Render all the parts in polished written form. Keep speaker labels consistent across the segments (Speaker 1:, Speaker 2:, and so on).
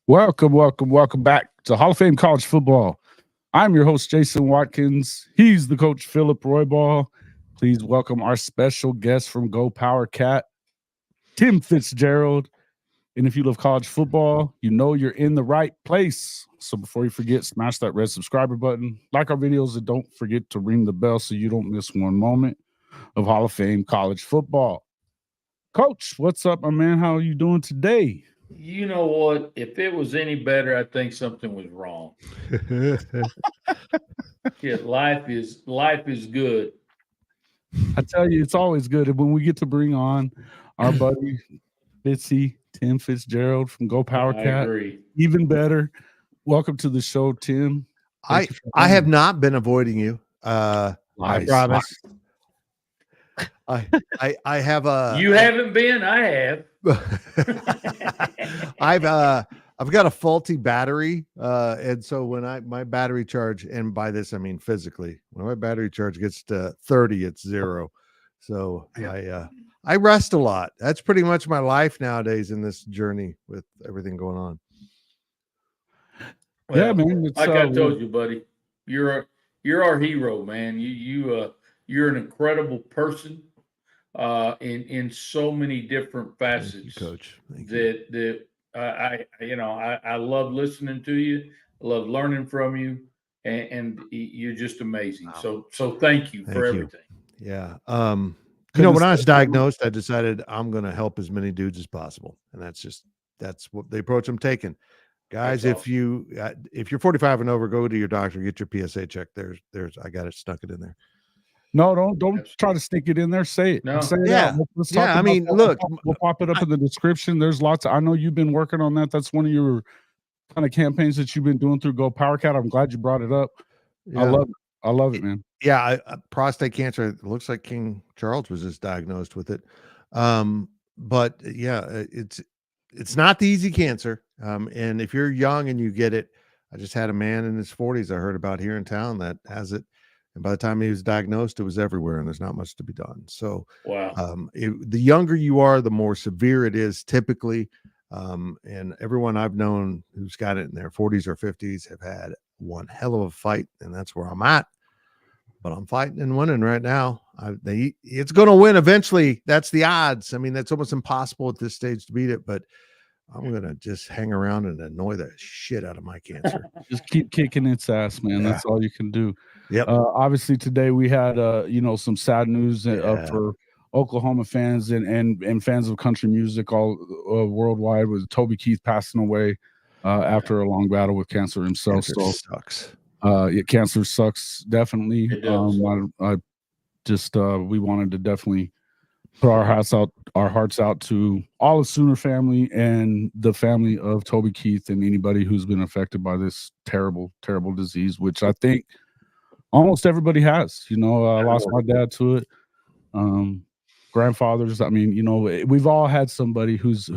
Speaker 1: Welcome back to Hall of Fame College Football. I'm your host, Jason Watkins. He's the coach, Philip Roybal. Please welcome our special guest from Go PowerCat, Tim Fitzgerald. And if you love college football, you know you're in the right place. So before you forget, smash that red subscriber button, like our videos, and don't forget to ring the bell so you don't miss one moment of Hall of Fame college football. Coach, what's up, my man? How are you doing today?
Speaker 2: You know what? If it was any better, I think something was wrong. Yeah, life is good.
Speaker 1: I tell you, it's always good when we get to bring on our buddy Fitzy, Tim Fitzgerald from Go
Speaker 2: I
Speaker 1: PowerCat.
Speaker 2: agree.
Speaker 1: Even better. Welcome to the show, Tim.
Speaker 3: I have not been avoiding you. I
Speaker 1: Lies.
Speaker 3: promise. I have a.
Speaker 2: You haven't been. I have.
Speaker 3: I've got a faulty battery, and so when my battery charge, and by this I mean physically, when my battery charge gets to 30, it's 0. So I rest a lot. That's pretty much my life nowadays in this journey with everything going on.
Speaker 2: Well,
Speaker 1: Yeah, man.
Speaker 2: like I told you, buddy, you're our hero, man. You're an incredible person, in so many different facets.
Speaker 3: Thank you, Coach. Thank you.
Speaker 2: That I love listening to you. I love learning from you, and you're just amazing.
Speaker 3: Wow.
Speaker 2: So thank you
Speaker 3: Thank
Speaker 2: for
Speaker 3: you.
Speaker 2: everything.
Speaker 3: Yeah. When I was diagnosed, I decided I'm going to help as many dudes as possible, and that's what the approach I'm taking. Guys,
Speaker 2: That's
Speaker 3: if you're 45 and over, go to your doctor, get your PSA check. There's I got it stuck it in there.
Speaker 1: No, don't try to stick it in there. Say it.
Speaker 2: No.
Speaker 1: Say it
Speaker 3: Yeah.
Speaker 1: out. Let's
Speaker 3: Yeah,
Speaker 1: talk
Speaker 3: I
Speaker 1: about
Speaker 3: mean,
Speaker 1: that.
Speaker 3: look,
Speaker 1: we'll pop it up in the description. There's lots. I know you've been working on that. That's one of your kind of campaigns that you've been doing through Go PowerCat. I'm glad you brought it up.
Speaker 3: Yeah.
Speaker 1: I love it, man.
Speaker 3: Yeah, prostate cancer. It looks like King Charles was just diagnosed with it. But yeah, it's not the easy cancer. And if you're young and you get it, I just had a man in his 40s I heard about here in town that has it. And by the time he was diagnosed, it was everywhere, and there's not much to be done. So,
Speaker 2: Wow.
Speaker 3: The younger you are, the more severe it is typically. And everyone I've known who's got it in their 40s or 50s have had one hell of a fight, and that's where I'm at. But I'm fighting and winning right now. It's going to win eventually. That's the odds. I mean, that's almost impossible at this stage to beat it, but I'm going to just hang around and annoy the shit out of my cancer.
Speaker 1: Just keep kicking its ass, man.
Speaker 3: Yeah.
Speaker 1: That's all you can do.
Speaker 3: Yep.
Speaker 1: Obviously, today we had some sad news
Speaker 3: Yeah.
Speaker 1: for Oklahoma fans and fans of country music all worldwide, with Toby Keith passing away after a long battle with cancer himself.
Speaker 3: Cancer sucks.
Speaker 1: Cancer sucks, definitely.
Speaker 2: It does.
Speaker 1: I just we wanted to definitely put our hearts out to all the Sooner family and the family of Toby Keith and anybody who's been affected by this terrible, terrible disease, which I think almost everybody has. I lost my dad to it. Grandfathers. I mean, we've all had somebody who's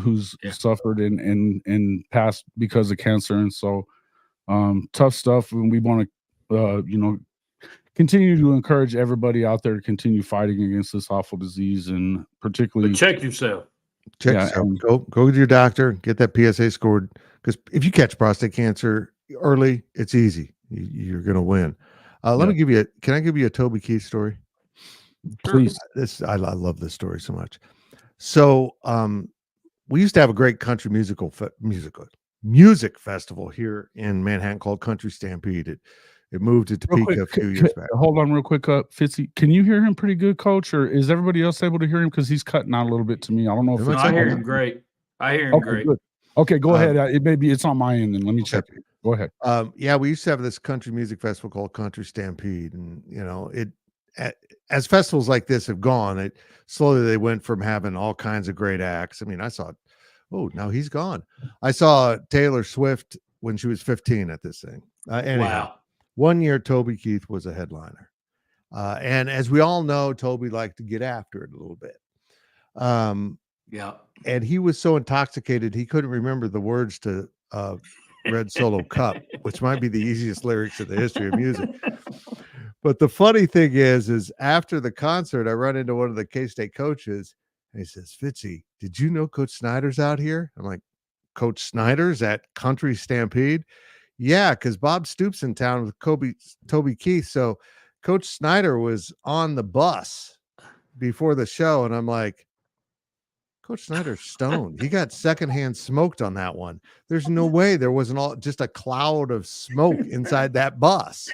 Speaker 1: suffered and passed because of cancer, and so tough stuff. And we want to, continue to encourage everybody out there to continue fighting against this awful disease, and particularly
Speaker 2: But check yourself.
Speaker 3: Check yourself. Go to your doctor, get that PSA scored, because if you catch prostate cancer early, it's easy. You're going to win. Let me give you can I give you a Toby Keith story?
Speaker 1: Please.
Speaker 3: I love this story so much. So we used to have a great country music festival here in Manhattan called Country Stampede. It moved to Topeka a few years back.
Speaker 1: Hold on real quick, Fitzy. Can you hear him pretty good, Coach, or is everybody else able to hear him? Because he's cutting out a little bit to me. I don't know if
Speaker 2: I hear him great.
Speaker 1: Okay, good. Okay, go ahead. It's on my end, and let me check it. Go ahead.
Speaker 3: We used to have this country music festival called Country Stampede, and as festivals like this have gone, slowly they went from having all kinds of great acts. I mean, now he's gone. I saw Taylor Swift when she was 15 at this thing. Anyhow,
Speaker 2: Wow.
Speaker 3: one year Toby Keith was a headliner, and as we all know, Toby liked to get after it a little bit.
Speaker 2: Yeah.
Speaker 3: And he was so intoxicated he couldn't remember the words to Red Solo Cup, which might be the easiest lyrics in the history of music. But the funny thing is after the concert, I run into one of the K-State coaches, and he says, "Fitzy, did you know Coach Snyder's out here?" I'm like, Coach Snyder's at Country Stampede. Yeah, because Bob Stoops in town with Toby Keith. So Coach Snyder was on the bus before the show, and I'm like, Coach Snyder's stoned. He got secondhand smoked on that one. There's no way there wasn't just a cloud of smoke inside that bus.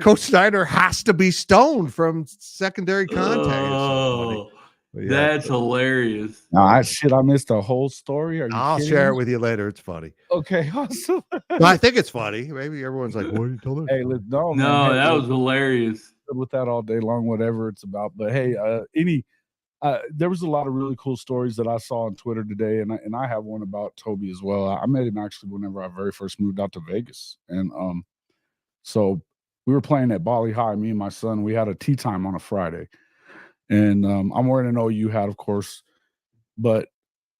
Speaker 3: Coach Snyder has to be stoned from secondary contact.
Speaker 4: Oh,
Speaker 3: yeah,
Speaker 4: that's hilarious.
Speaker 1: No, I missed the whole story.
Speaker 3: I'll share it with you later. It's funny.
Speaker 1: Okay, awesome.
Speaker 3: But I think it's funny. Maybe everyone's like, "What are you telling?"
Speaker 1: Hey, no,
Speaker 4: No, that was hilarious.
Speaker 1: With that all day long, whatever it's about. But hey, there was a lot of really cool stories that I saw on Twitter today, and I have one about Toby as well. I met him actually whenever I very first moved out to Vegas, and so we were playing at Bali High. Me and my son, we had a tea time on a Friday. And I'm wearing an OU hat, of course, but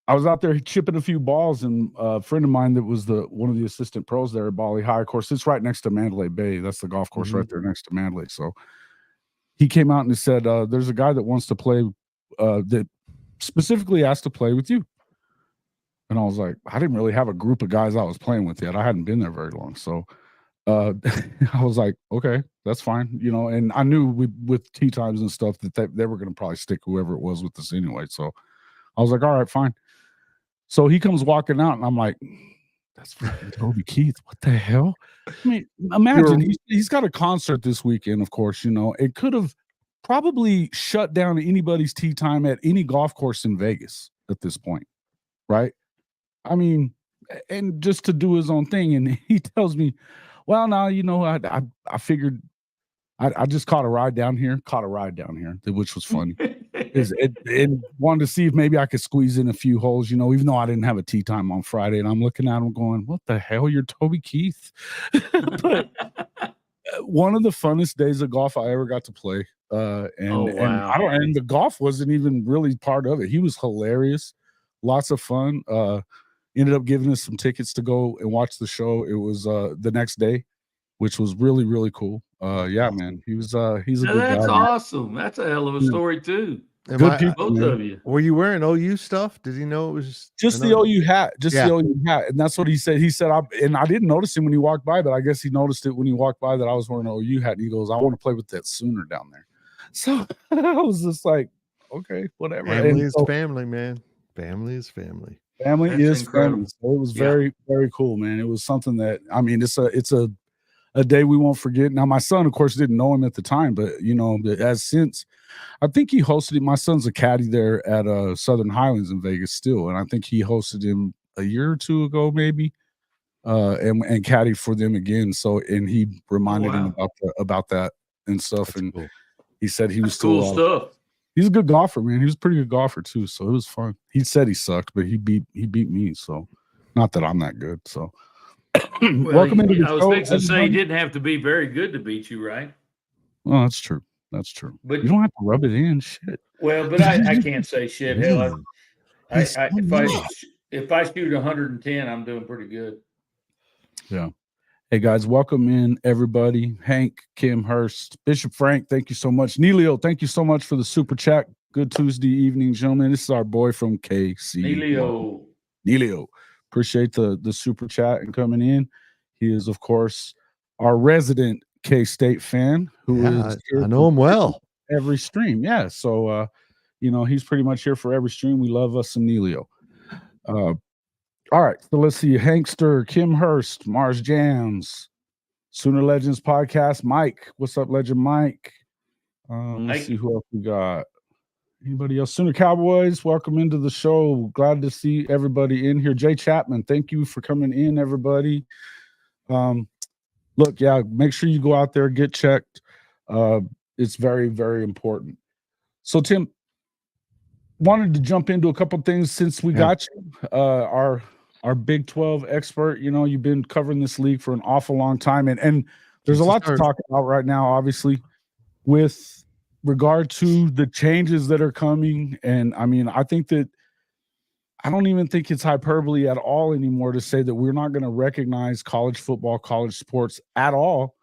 Speaker 1: I was out there chipping a few balls, and a friend of mine that was one of the assistant pros there at Bali High, of course, it's right next to Mandalay Bay. That's the golf course right there next to Mandalay. So he came out and he said, there's a guy that wants to play, that specifically asked to play with you. And I was like, I didn't really have a group of guys I was playing with yet. I hadn't been there very long. So I was like, okay, that's fine, and I knew with tea times and stuff that they were going to probably stick whoever it was with us anyway. So I was like, all right, fine. So he comes walking out, and I'm like, that's Toby Keith. What the hell? I mean, imagine he's got a concert this weekend, of course, it could have probably shut down anybody's tea time at any golf course in Vegas at this point, right? I mean, and just to do his own thing. And he tells me, well, now, I figured I just caught a ride down here, which was funny. And wanted to see if maybe I could squeeze in a few holes, even though I didn't have a tea time on Friday. And I'm looking at him going, what the hell? You're Toby Keith. But one of the funnest days of golf I ever got to play. And the golf wasn't even really part of it. He was hilarious. Lots of fun. Ended up giving us some tickets to go and watch the show. It was the next day, which was really, really cool. Yeah, man. He's a good guy.
Speaker 4: That's awesome. That's a hell of a story too.
Speaker 1: Good people,
Speaker 4: both of you.
Speaker 3: Were you wearing OU stuff? Did he know it was
Speaker 1: just the OU hat? Just the OU hat, and that's what he said. He said, I didn't notice him when he walked by, but I guess he noticed it when he walked by that I was wearing an OU hat. And he goes, I want to play with that Sooner down there. So I was just like, okay, whatever.
Speaker 3: Family is family, man. Family is family.
Speaker 1: Family
Speaker 4: That's
Speaker 1: is
Speaker 4: incredible.
Speaker 1: family. So it was very, very cool, man. It was something that, I mean, it's a day we won't forget. Now, my son, of course, didn't know him at the time, but as since, I think he hosted him. My son's a caddy there at Southern Highlands in Vegas still, and I think he hosted him a year or two ago, maybe, and caddied for them again. So, and he reminded him about that and stuff.
Speaker 3: That's
Speaker 1: and
Speaker 3: cool.
Speaker 1: He said he was
Speaker 4: Cool stuff.
Speaker 1: He's a good golfer, man. He was a pretty good golfer too, so it was fun. He said he sucked, but he beat me. So, not that I'm that good. So, welcome into the show.
Speaker 4: I was fixing to say he didn't have to be very good to beat you, right?
Speaker 1: Well, that's true. That's true.
Speaker 4: But
Speaker 1: you don't have to rub it in, shit.
Speaker 2: Well, but I can't say shit. Hell, if I shoot 110, I'm doing pretty good.
Speaker 1: Yeah. Hey guys, welcome in everybody. Hank, Kim, Hurst, Bishop Frank, thank you so much. Neilio, thank you so much for the super chat. Good Tuesday evening, gentlemen. This is our boy from KC. Neilio. Appreciate the super chat and coming in. He is, of course, our resident K-State fan who is
Speaker 3: I know him well.
Speaker 1: Every stream. Yeah. So he's pretty much here for every stream. We love us some Neilio. All right, so let's see. Hankster, Kim Hurst, Mars Jams, Sooner Legends Podcast, Mike. What's up, Legend Mike? Let's see who else we got. Anybody else? Sooner Cowboys, welcome into the show. Glad to see everybody in here. Jay Chapman, thank you for coming in, everybody. Look, make sure you go out there, get checked. It's very, very important. So, Tim, wanted to jump into a couple things since we got you. Our Big 12 expert, you've been covering this league for an awful long time. And there's a lot to talk about right now, obviously, with regard to the changes that are coming. And I mean, I don't even think it's hyperbole at all anymore to say that we're not going to recognize college football, college sports at all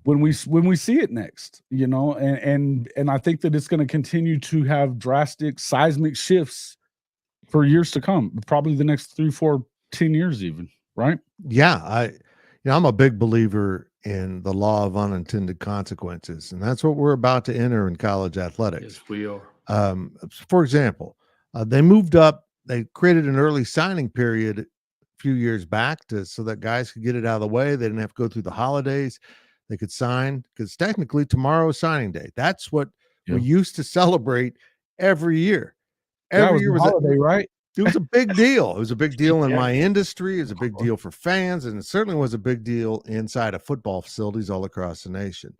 Speaker 1: when we see it next, and I think that it's going to continue to have drastic seismic shifts for years to come, probably the next 3-4 10 years even, right?
Speaker 3: Yeah, I'm a big believer in the law of unintended consequences, and that's what we're about to enter in college athletics.
Speaker 4: Yes, we are.
Speaker 3: For example, they created an early signing period a few years back so that guys could get it out of the way. They didn't have to go through the holidays. They could sign, because technically tomorrow is signing day. That's what we used to celebrate every year. Every year was
Speaker 1: a holiday, right?
Speaker 3: It was a big deal. It was a big deal in my industry. It was a big deal for fans, and it certainly was a big deal inside of football facilities all across the nation.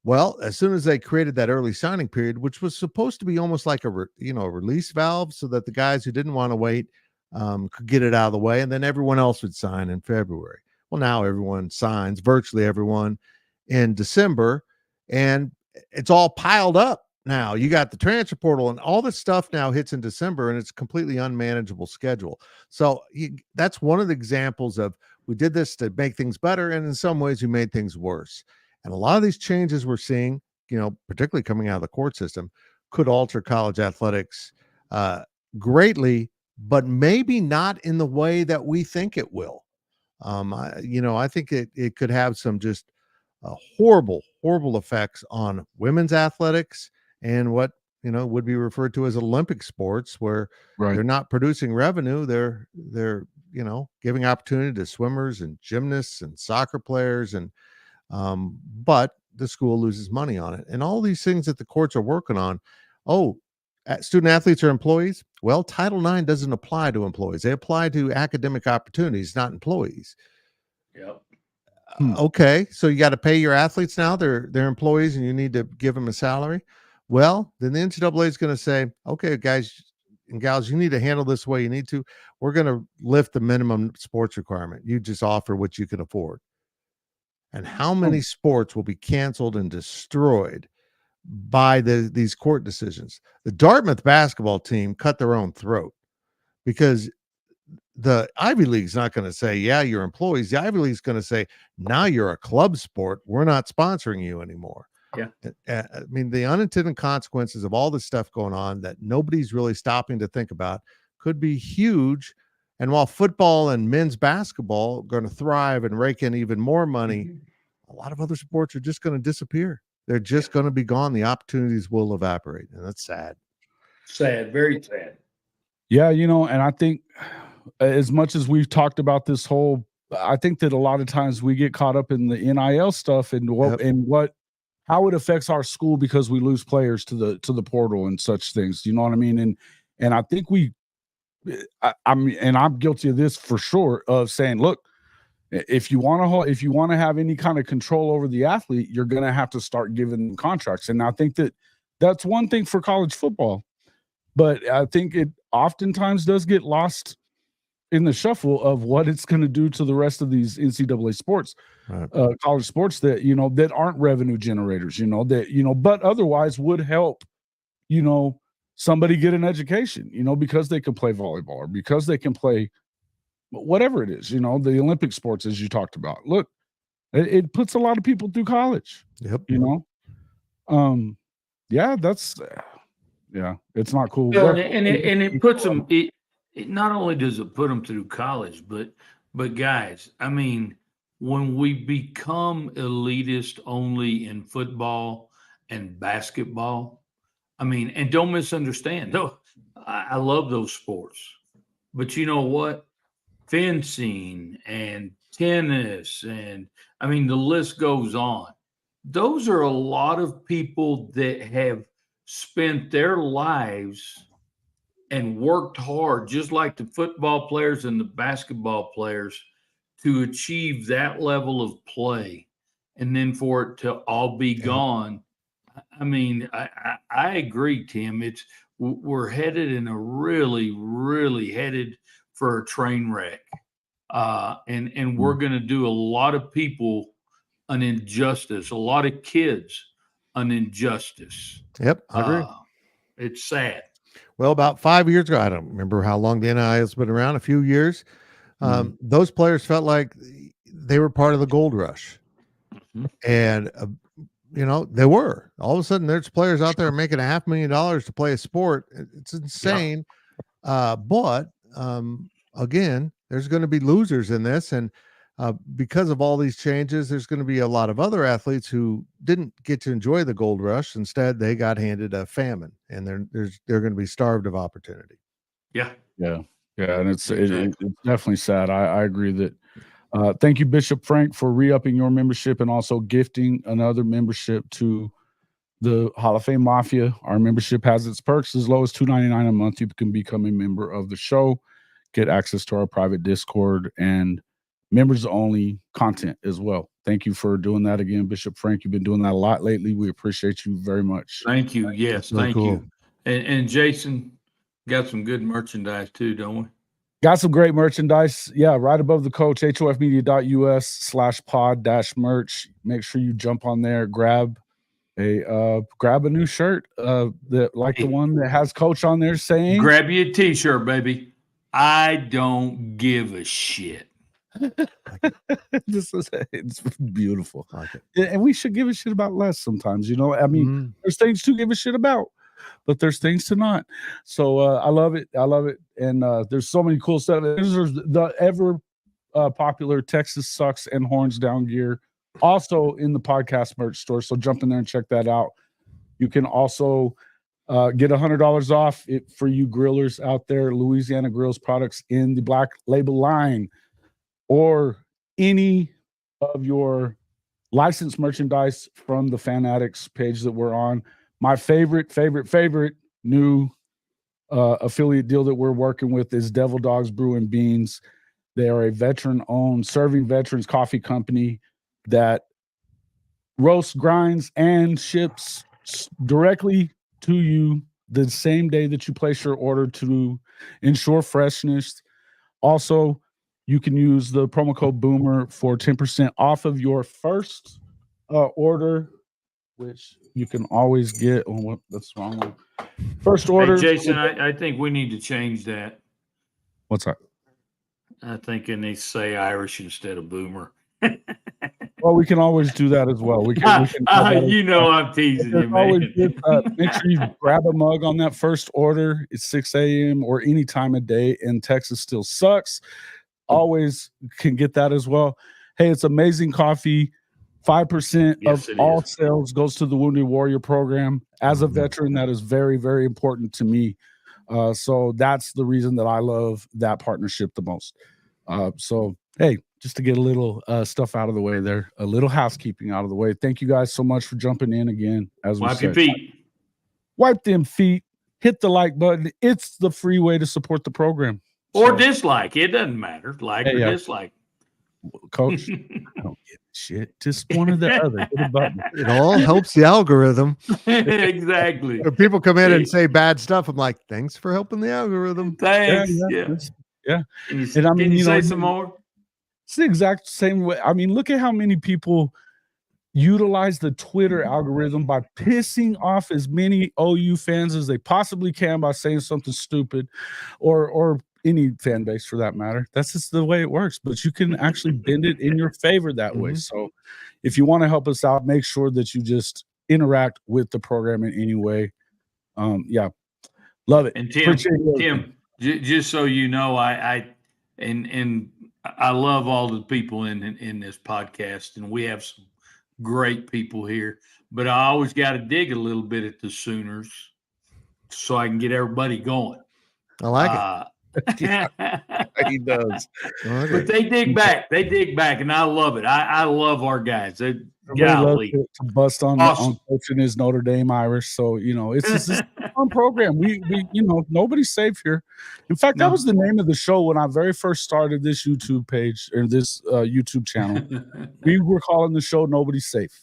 Speaker 3: Well, as soon as they created that early signing period, which was supposed to be almost like a release valve, so that the guys who didn't want to wait could get it out of the way, and then everyone else would sign in February. Well, now everyone signs, virtually everyone, in December, and it's all piled up. Now you got the transfer portal, and all this stuff now hits in December, and it's a completely unmanageable schedule. So that's one of the examples of, we did this to make things better, and in some ways we made things worse. And a lot of these changes we're seeing, particularly coming out of the court system, could alter college athletics greatly, but maybe not in the way that we think it will. I think it could have some just horrible effects on women's athletics and what would be referred to as Olympic sports, where they're not producing revenue. They're giving opportunity to swimmers and gymnasts and soccer players, and but the school loses money on it. And all these things that the courts are working on. Student athletes are employees. Well, Title IX doesn't apply to employees. They apply to academic opportunities, not employees.
Speaker 4: Yep.
Speaker 3: Okay, so you got to pay your athletes now. They're employees, and you need to give them a salary. Well, then the NCAA is going to say, okay, guys and gals, you need to handle this the way you need to. We're going to lift the minimum sports requirement. You just offer what you can afford. And how many sports will be canceled and destroyed by these court decisions? The Dartmouth basketball team cut their own throat, because the Ivy League's not going to say, yeah, you're employees. The Ivy League's going to say, now you're a club sport. We're not sponsoring you anymore.
Speaker 4: Yeah.
Speaker 3: I mean, the unintended consequences of all this stuff going on that nobody's really stopping to think about could be huge. And while football and men's basketball are going to thrive and rake in even more money, a lot of other sports are just going to disappear. They're just going to be gone. The opportunities will evaporate. And that's sad.
Speaker 4: Sad, very sad.
Speaker 1: Yeah, and I think, as much as we've talked about this I think that a lot of times we get caught up in the NIL stuff and how it affects our school, because we lose players to the portal and such things. You know what I mean? And I think I'm guilty of this for sure, of saying, look, if you want to have any kind of control over the athlete, you're going to have to start giving them contracts. And I think that's one thing for college football, but I think it oftentimes does get lost in the shuffle of what it's going to do to the rest of these NCAA sports, college sports that aren't revenue generators, but otherwise would help, somebody get an education, because they can play volleyball, or because they can play whatever it is, the Olympic sports, as you talked about. Look, it puts a lot of people through college.
Speaker 3: Yep.
Speaker 1: It's not cool.
Speaker 4: Yeah, and it puts them. It not only does it put them through college, but guys, I mean, when we become elitist only in football and basketball, I mean, and don't misunderstand. No, I love those sports, but you know what? Fencing and tennis, and I mean, the list goes on. Those are a lot of people that have spent their lives and worked hard, just like the football players and the basketball players, to achieve that level of play, and then for it to all be gone. I mean, I agree, Tim. We're headed in a really headed for a train wreck, and we're going to do a lot of people an injustice, a lot of kids an injustice.
Speaker 3: Yep, I agree.
Speaker 4: It's sad.
Speaker 3: Well, about 5 years ago, I don't remember how long the NIL has been around, a few years. Those players felt like they were part of the gold rush. And, they were. All of a sudden, there's players out there making $500,000 to play a sport. It's insane. But again, there's going to be losers in this. And because of all these changes, there's going to be a lot of other athletes who didn't get to enjoy the gold rush. Instead, they got handed a famine, and they're going to be starved of opportunity.
Speaker 4: Yeah.
Speaker 1: And it's definitely sad. I agree that. Thank you, Bishop Frank, for re-upping your membership and also gifting another membership to the Hall of Fame Mafia. Our membership has its perks. As low as $2.99 a month, you can become a member of the show, get access to our private Discord, and members-only content as well. Thank you for doing that again, Bishop Frank. You've been doing that a lot lately. We appreciate you very much.
Speaker 4: Thank you. Yes,
Speaker 3: Really
Speaker 4: thank
Speaker 3: cool.
Speaker 4: you. And Jason got some good merchandise too, don't we?
Speaker 1: Got some great merchandise. Yeah, right above the coach, hofmedia.us/pod-merch. Make sure you jump on there, grab a new shirt that like the one that has coach on there saying,
Speaker 4: grab you a t-shirt, baby. I don't give a shit.
Speaker 1: It's beautiful. And we should give a shit about less sometimes, you know. I mean, there's things to give a shit about, but there's things to not. So I love it. And there's so many cool stuff. There's the ever popular Texas Sucks and Horns Down gear also in the podcast merch store. So jump in there and check that out. You can also get $100 off it for you grillers out there. Louisiana Grills products in the Black Label line, or any of your licensed merchandise from the Fan Addicts page that we're on. My favorite new affiliate deal that we're working with is DevilDog's Brew and Beans. They are a veteran-owned, serving veterans coffee company that roasts, grinds, and ships directly to you the same day that you place your order to ensure freshness. Also, you can use the promo code BOOMER for 10% off of your first order, which you can always get. Oh, what? That's the wrong one. First order.
Speaker 4: Hey, Jason, I think we need to change that.
Speaker 1: What's that?
Speaker 4: I think it needs to say Irish instead of boomer.
Speaker 1: Well, we can always do that as well. We can
Speaker 4: you know I'm teasing you, man.
Speaker 1: Make sure you grab a mug on that first order. It's 6 a.m. or any time of day, and Texas still sucks. Always can get that as well. Hey, it's amazing coffee. 5% of all sales goes to the Wounded Warrior program. As a veteran, that is very, very important to me. So that's the reason that I love that partnership the most. So, hey, just to get a little stuff out of the way there, a little housekeeping out of the way. Thank you guys so much for jumping in again. As we
Speaker 4: Wipe
Speaker 1: said,
Speaker 4: your feet.
Speaker 1: Wipe them feet. Hit the like button. It's the free way to support the program.
Speaker 4: Or dislike. It doesn't matter. Like or dislike.
Speaker 1: Coach, I don't give a shit. Just one or the other. Hit a button.
Speaker 3: It all helps the algorithm.
Speaker 4: Exactly.
Speaker 3: If people come in and say bad stuff, I'm like, thanks for helping the algorithm.
Speaker 4: Thanks.
Speaker 1: Yeah.
Speaker 4: And I mean, you say some more?
Speaker 1: It's the exact same way. I mean, look at how many people utilize the Twitter algorithm by pissing off as many OU fans as they possibly can by saying something stupid, or any fan base for that matter. That's just the way it works. But you can actually bend it in your favor that way. So if you want to help us out, make sure that you just interact with the program in any way. Yeah, love it.
Speaker 4: And Tim, just so you know, I love all the people in this podcast, and we have some great people here. But I always got to dig a little bit at the Sooners so I can get everybody going.
Speaker 3: I like it.
Speaker 1: He does.
Speaker 4: But they dig back. And I love it. I love our guys. They
Speaker 1: love to bust on coaching his Notre Dame Irish. So, you know, it's just a fun program. We nobody's safe here. In fact, that was the name of the show when I very first started this YouTube page or this YouTube channel. We were calling the show Nobody's Safe.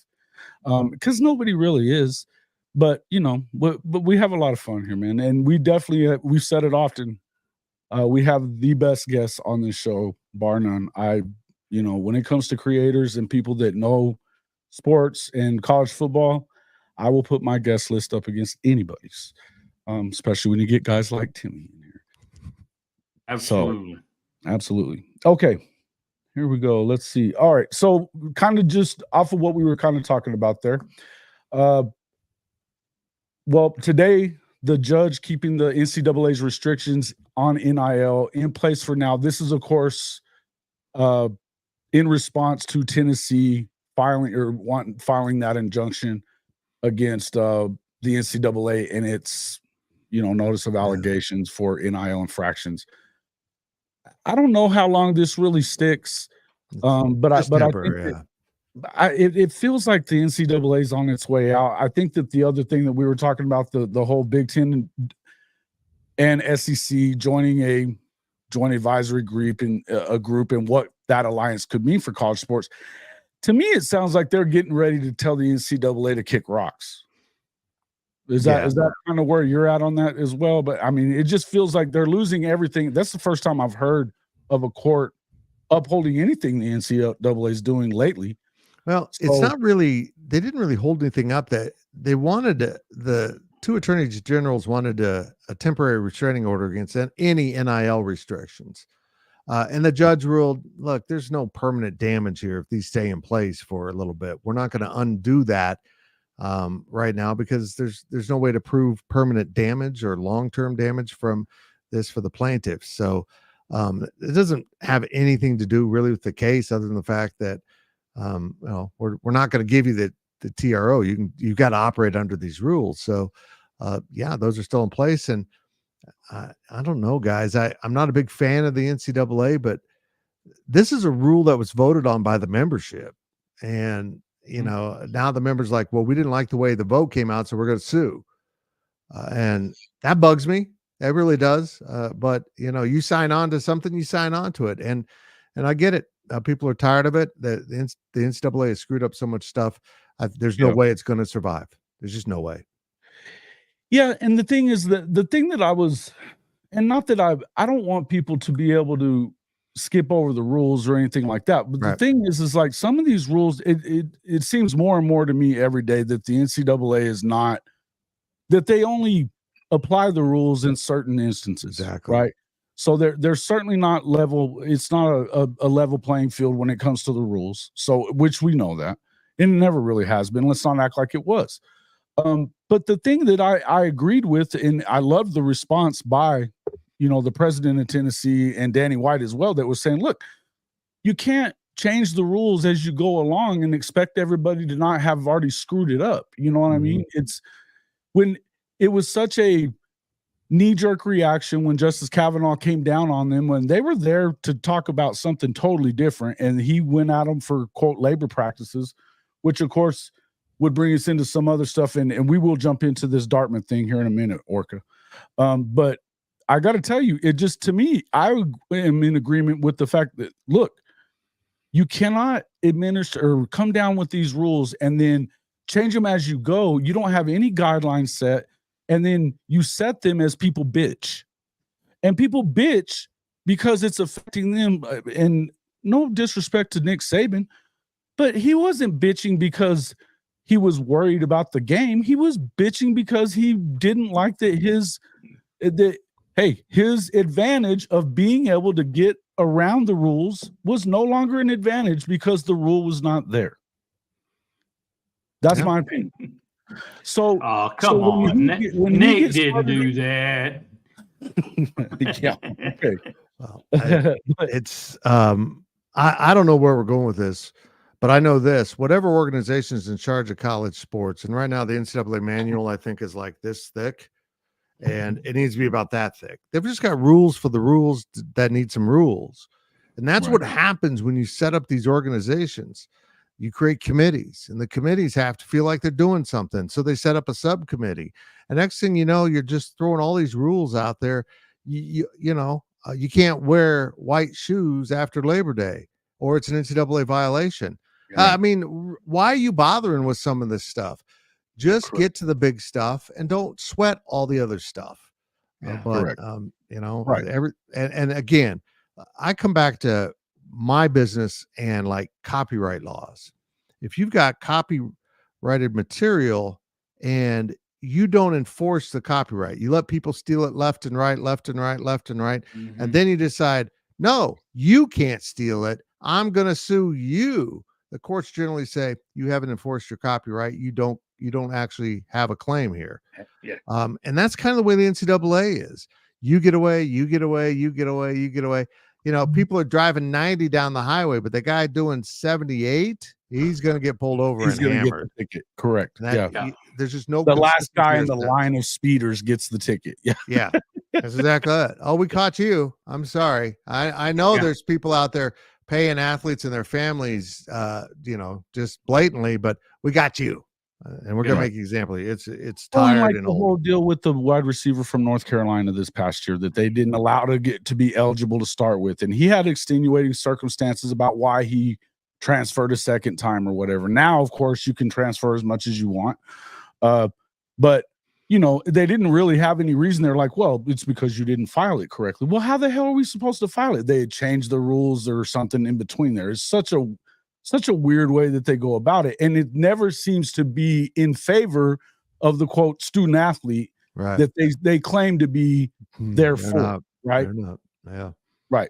Speaker 1: Because nobody really is. But, you know, but we have a lot of fun here, man. And we definitely, we've said it often. We have the best guests on this show, bar none. When it comes to creators and people that know sports and college football, I will put my guest list up against anybody's, especially when you get guys like Timmy in here.
Speaker 4: Absolutely.
Speaker 1: Absolutely. Okay, here we go. Let's see. All right. So kind of just off of what we were kind of talking about there. Well, today the judge keeping the NCAA's restrictions on NIL in place for now. This is, of course, in response to Tennessee filing that injunction against the NCAA and its, notice of allegations for NIL infractions. I don't know how long this really sticks, but I think it feels like the NCAA is on its way out. I think that the other thing that we were talking about, the whole Big Ten and SEC joining a joint advisory group and what that alliance could mean for college sports. To me, it sounds like they're getting ready to tell the NCAA to kick rocks. Is that kind of where you're at on that as well? But I mean, it just feels like they're losing everything. That's the first time I've heard of a court upholding anything the NCAA is doing lately.
Speaker 3: Well, it's not really, they didn't really hold anything up. That they wanted the two attorneys generals wanted a temporary restraining order against any NIL restrictions. And the judge ruled, look, there's no permanent damage here if these stay in place for a little bit. We're not going to undo that right now because there's no way to prove permanent damage or long-term damage from this for the plaintiffs. So it doesn't have anything to do really with the case other than the fact that we're not going to give you the TRO. You've got to operate under these rules. So those are still in place. And I don't know, guys. I'm not a big fan of the NCAA, but this is a rule that was voted on by the membership. And, now the members like, well, we didn't like the way the vote came out, so we're going to sue. And that bugs me. It really does. But, you sign on to something, you sign on to it. And I get it. People are tired of it. The NCAA has screwed up so much stuff. There's no way it's going to survive. There's just no way.
Speaker 1: Yeah, and the thing is that the thing that I was, and not that I don't want people to be able to skip over the rules or anything like that. But the thing is like some of these rules, it seems more and more to me every day that the NCAA is not, that they only apply the rules in certain instances.
Speaker 3: Exactly.
Speaker 1: Right. So they're certainly not level. It's not a level playing field when it comes to the rules. So, which we know that it never really has been. Let's not act like it was. But the thing that I agreed with, and I loved the response by, the president of Tennessee and Danny White as well, that was saying, look, you can't change the rules as you go along and expect everybody to not have already screwed it up. You know what I mean? It's when it was such a knee-jerk reaction when Justice Kavanaugh came down on them when they were there to talk about something totally different, and he went at them for, quote, labor practices, which, of course, would bring us into some other stuff, and we will jump into this Dartmouth thing here in a minute, Orca. But I got to tell you, it just, to me, I am in agreement with the fact that, look, you cannot administer or come down with these rules and then change them as you go. You don't have any guidelines set, and then you set them as people bitch. And people bitch because it's affecting them. And no disrespect to Nick Saban, but he wasn't bitching because he was worried about the game. He was bitching because he didn't like that his advantage of being able to get around the rules was no longer an advantage because the rule was not there. That's my opinion. So,
Speaker 4: come on. Nick didn't do that.
Speaker 1: Yeah. Okay.
Speaker 3: Well, it's I don't know where we're going with this, but I know this: whatever organization is in charge of college sports, and right now the NCAA manual I think is like this thick, and it needs to be about that thick. They've just got rules for the rules that need some rules, and that's what happens when you set up these organizations. You create committees, and the committees have to feel like they're doing something. So they set up a subcommittee, and next thing you know, you're just throwing all these rules out there. You can't wear white shoes after Labor Day, or it's an NCAA violation. I mean, why are you bothering with some of this stuff? Just get to the big stuff and don't sweat all the other stuff. And again, I come back to my business and like copyright laws. If you've got copyrighted material and you don't enforce the copyright, you let people steal it left and right, and then you decide, no, you can't steal it, I'm going to sue you. The courts generally say you haven't enforced your copyright. You you don't actually have a claim here.
Speaker 2: Yeah.
Speaker 3: And that's kind of the way the NCAA is. You get away, you get away, you get away, you get away. You know, people are driving 90 down the highway, but the guy doing 78, he's going to get pulled over
Speaker 1: He's
Speaker 3: and
Speaker 1: going to get
Speaker 3: hammered.
Speaker 1: the ticket. Correct.
Speaker 3: That,
Speaker 1: Yeah.
Speaker 3: there's just no.
Speaker 1: The last guy in
Speaker 3: consistency
Speaker 1: the
Speaker 3: as to-
Speaker 1: line of speeders gets the ticket. Yeah.
Speaker 3: Yeah, that's exactly it. Oh, we caught you. I'm sorry. I know there's people out there paying athletes and their families, you know, just blatantly, but we got you. And we're going to make an example. It's tired
Speaker 1: like
Speaker 3: and
Speaker 1: the
Speaker 3: old.
Speaker 1: whole deal with the wide receiver from North Carolina this past year that they didn't allow to get to be eligible to start with. And he had extenuating circumstances about why he transferred a second time or whatever. Now, of course, you can transfer as much as you want. But you know, they didn't really have any reason. They're like, well, it's because you didn't file it correctly. Well, how the hell are we supposed to file it? They had changed the rules or something in between there. It's such a weird way that they go about it. And it never seems to be in favor of the quote student athlete that they claim to be there for, right?
Speaker 3: They're not. Yeah.
Speaker 1: Right.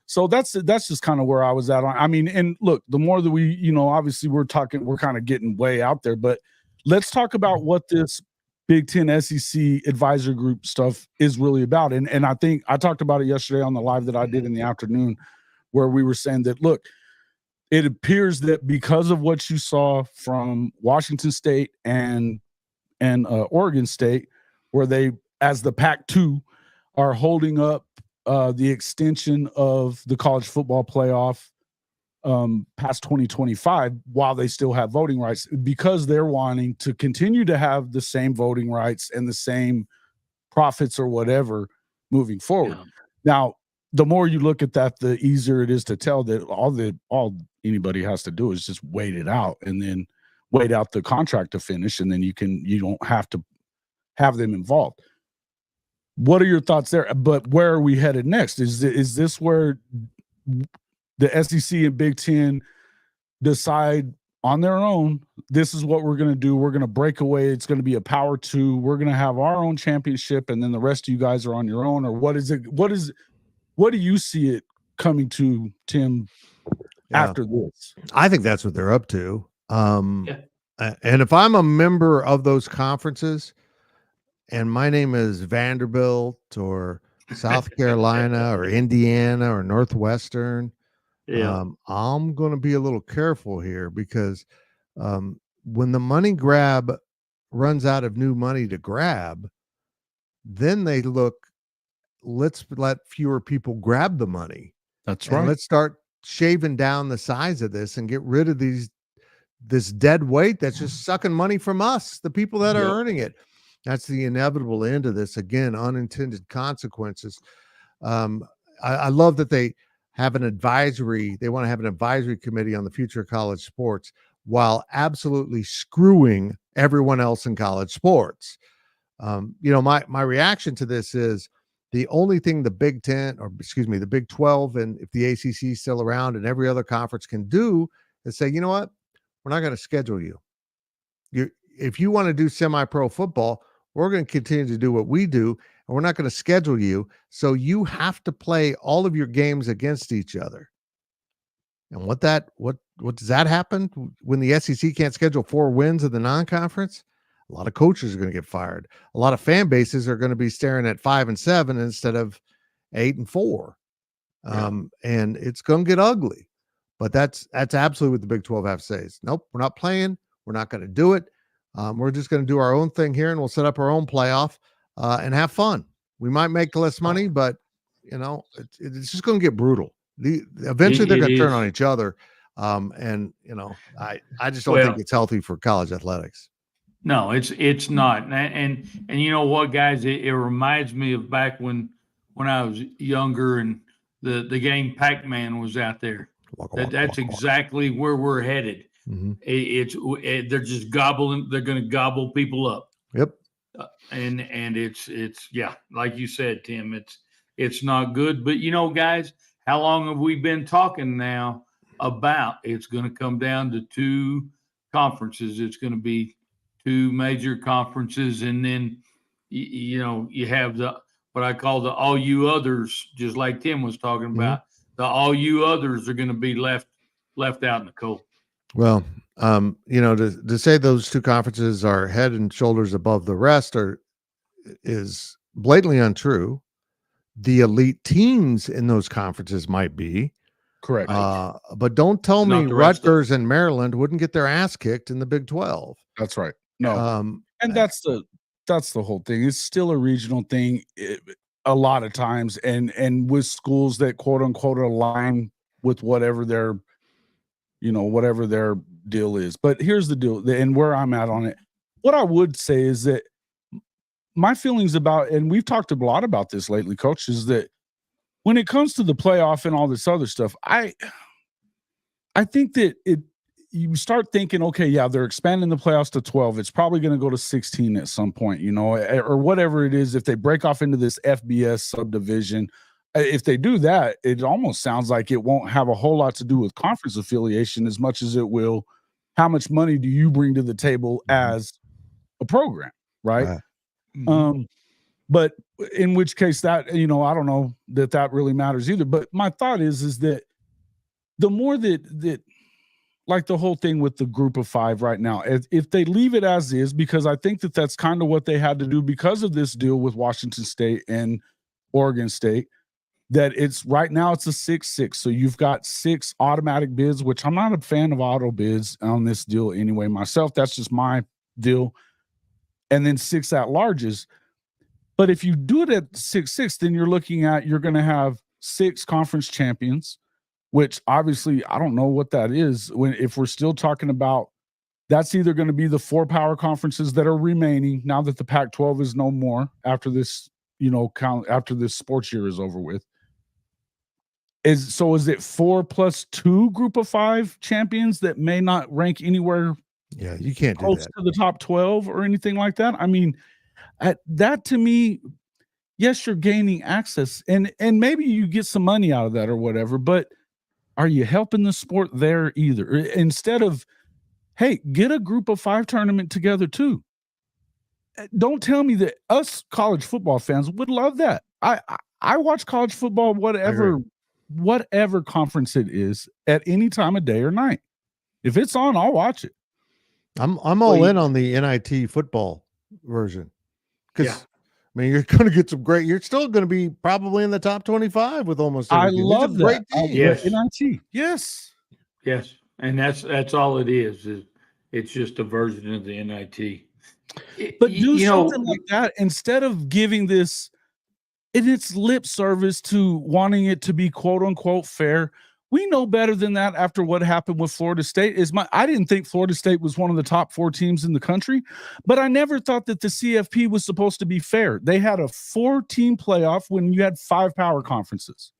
Speaker 1: So that's just kind of where I was at on. I mean, and look, the more that we, you know, obviously we're kind of getting way out there, but let's talk about what this Big Ten SEC advisory group stuff is really about. And I think I talked about it yesterday on the live that I did in the afternoon, where we were saying that, look, it appears that because of what you saw from Washington State and Oregon State, where they, as the Pac-2, are holding up the extension of the college football playoff past 2025 while they still have voting rights, because they're wanting to continue to have the same voting rights and the same profits or whatever moving forward.
Speaker 2: Yeah.
Speaker 1: Now, the more you look at that, the easier it is to tell that all anybody has to do is just wait it out and then wait out the contract to finish, and then you don't have to have them involved. What are your thoughts there? But where are we headed next? Is this where the SEC and Big Ten decide on their own, this is what we're going to do? We're going to break away. It's going to be a power 2. We're going to have our own championship, and then the rest of you guys are on your own? Or what is it? What do you see it coming to, Tim, after this?
Speaker 3: I think that's what they're up to. And if I'm a member of those conferences and my name is Vanderbilt or South Carolina or Indiana or Northwestern, I'm going to be a little careful here, because when the money grab runs out of new money to grab, then they look, let's let fewer people grab the money.
Speaker 1: That's right.
Speaker 3: Let's start shaving down the size of this and get rid of this dead weight that's just sucking money from us, the people that are earning it. That's the inevitable end of this. Again, unintended consequences. I love that they have an advisory. They want to have an advisory committee on the future of college sports while absolutely screwing everyone else in college sports. You know, my reaction to this is the only thing the Big 12, and if the ACC is still around and every other conference can do is say, you know what, we're not going to schedule you. If you want to do semi-pro football, we're going to continue to do what we do, and we're not going to schedule you. So you have to play all of your games against each other. And what does that happen when the SEC can't schedule 4 wins of the non-conference? A lot of coaches are going to get fired. A lot of fan bases are going to be staring at 5-7 instead of 8-4. And it's going to get ugly. But that's absolutely what the Big 12 have to say. Nope, we're not playing. We're not going to do it. We're just going to do our own thing here, and we'll set up our own playoff and have fun. We might make less money, but you know, it's just going to get brutal. Eventually, they're going to turn on each other. And you know, I just don't think it's healthy for college athletics.
Speaker 4: No, it's not. And you know what, guys? It reminds me of back when I was younger and the game Pac-Man was out there. That's exactly where we're headed. Mm-hmm. They're just gobbling. They're going to gobble people up.
Speaker 3: Yep.
Speaker 4: And it's like you said, Tim. It's not good. But you know, guys, how long have we been talking now about it's going to come down to 2 conferences? It's going to be 2 major conferences, and then you know you have what I call the all you others, just like Tim was talking about. The all you others are going to be left out in the cold.
Speaker 3: Well, To say those two conferences are head and shoulders above the rest is blatantly untrue. The elite teams in those conferences might be
Speaker 1: Correct.
Speaker 3: but don't tell
Speaker 4: Not
Speaker 3: me
Speaker 4: the rest of them.
Speaker 3: Rutgers and Maryland wouldn't get their ass kicked in the Big 12.
Speaker 1: That's right. No, and
Speaker 3: I-
Speaker 1: that's the whole thing. It's still a regional thing a lot of times, and with schools that quote unquote align with whatever their deal is. But here's the deal, and where I'm at on it. What I would say is that my feelings about, and we've talked a lot about this lately, Coach, is that when it comes to the playoff and all this other stuff, I think that you start thinking, okay, yeah, they're expanding the playoffs to 12. It's probably going to go to 16 at some point, or whatever it is. If they break off into this FBS subdivision, if they do that, it almost sounds like it won't have a whole lot to do with conference affiliation as much as it will how much money do you bring to the table as a program, right? But in which case that, I don't know that really matters either. But my thought is that the more that like the whole thing with the group of 5 right now, if they leave it as is, because I think that's kind of what they had to do because of this deal with Washington State and Oregon State, that it's right now it's a 6-6. So you've got 6 automatic bids, which I'm not a fan of auto bids on this deal anyway myself. That's just my deal. And then 6 at-larges. But if you do it at 6-6, then you're going to have 6 conference champions, which obviously I don't know what that is. If we're still talking about, that's either going to be the 4 power conferences that are remaining now that the Pac-12 is no more after this, after this sports year is over with. Is it 4 plus 2 group of 5 champions that may not rank anywhere?
Speaker 3: Yeah, you can't do
Speaker 1: close
Speaker 3: that
Speaker 1: to the top 12 or anything like that. I mean, that to me, yes, you're gaining access and maybe you get some money out of that or whatever, but are you helping the sport there either? Instead of, hey, get a group of 5 tournament together too. Don't tell me that us college football fans would love that. I watch college football, whatever conference it is, at any time of day or night. If it's on, I'll watch it.
Speaker 3: I'm all in on the NIT football version because I mean you're going to get some great. You're still going to be probably in the top 25 with almost.
Speaker 1: I love that.
Speaker 4: Yes,
Speaker 1: NIT. Yes,
Speaker 4: and that's all it is it's just a version of the NIT.
Speaker 1: But do something like that instead of giving this in its lip service to wanting it to be quote unquote fair. We know better than that after what happened with Florida State. I didn't think Florida State was one of the top 4 teams in the country, but I never thought that the CFP was supposed to be fair. They had a 4-team playoff when you had 5 power conferences.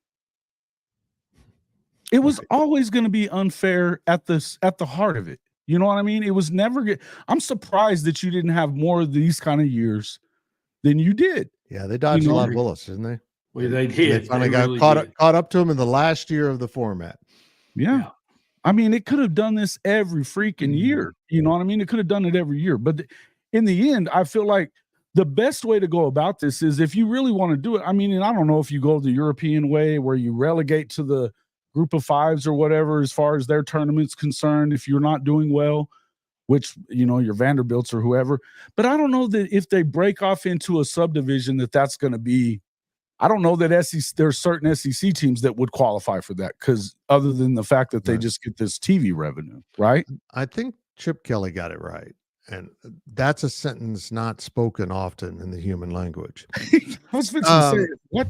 Speaker 1: It was always going to be unfair at the heart of it. You know what I mean? It was never good. I'm surprised that you didn't have more of these kind of years than you did.
Speaker 3: Yeah, they dodged a lot of bullets, didn't they?
Speaker 4: Well, they did.
Speaker 3: They finally got caught up to them in the last year of the format.
Speaker 1: Yeah. I mean, it could have done this every freaking year. You know what I mean? It could have done it every year. But in the end, I feel like the best way to go about this is if you really want to do it. I mean, and I don't know if you go the European way where you relegate to the group of 5s or whatever as far as their tournament's concerned, if you're not doing well, which, your Vanderbilts or whoever. But I don't know that if they break off into a subdivision that's going to be, I don't know that there's certain SEC teams that would qualify for that because other than the fact that they just get this TV revenue, right?
Speaker 3: I think Chip Kelly got it right. And that's a sentence not spoken often in the human language.
Speaker 1: I was fixing to say, what?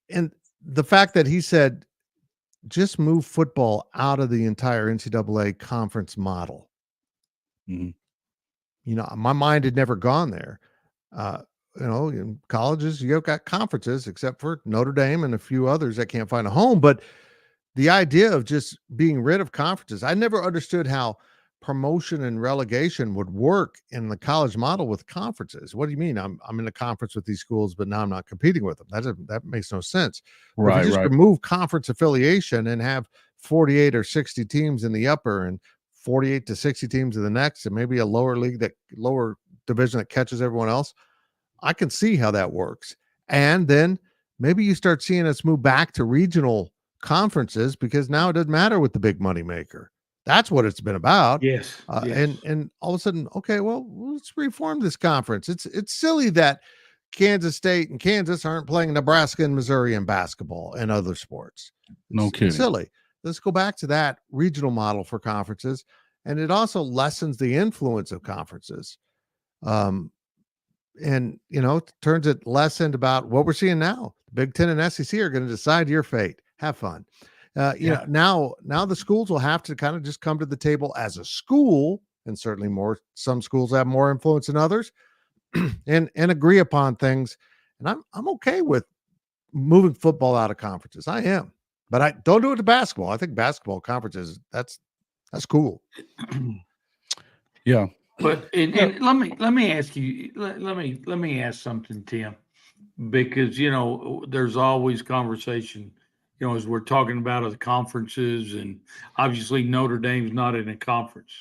Speaker 3: And the fact that he said, just move football out of the entire NCAA conference model.
Speaker 1: Mm-hmm.
Speaker 3: My mind had never gone there. In colleges, you've got conferences, except for Notre Dame and a few others that can't find a home. But the idea of just being rid of conferences, I never understood how promotion and relegation would work in the college model with conferences. What do you mean? I'm in a conference with these schools, but now I'm not competing with them. That makes no sense.
Speaker 1: Right.
Speaker 3: If you just remove conference affiliation and have 48 or 60 teams in the upper and 48 to 60 teams in the next, and maybe a lower division that catches everyone else, I can see how that works. And then maybe you start seeing us move back to regional conferences because now it doesn't matter with the big money maker. That's what it's been about.
Speaker 4: Yes.
Speaker 3: And all of a sudden, okay, well, let's reform this conference. It's silly that Kansas State and Kansas aren't playing Nebraska and Missouri in basketball and other sports.
Speaker 1: No kidding.
Speaker 3: It's silly. Let's go back to that regional model for conferences, and it also lessens the influence of conferences. And turns it less into about what we're seeing now. Big Ten and SEC are going to decide your fate. Have fun. Now the schools will have to kind of just come to the table as a school, and certainly some schools have more influence than others, and agree upon things. And I'm okay with moving football out of conferences. I am, but I don't do it to basketball. I think basketball conferences, that's cool.
Speaker 1: Yeah.
Speaker 4: But and let me ask you, let me ask something, Tim, because there's always conversation, as we're talking about the conferences, and obviously Notre Dame's not in a conference.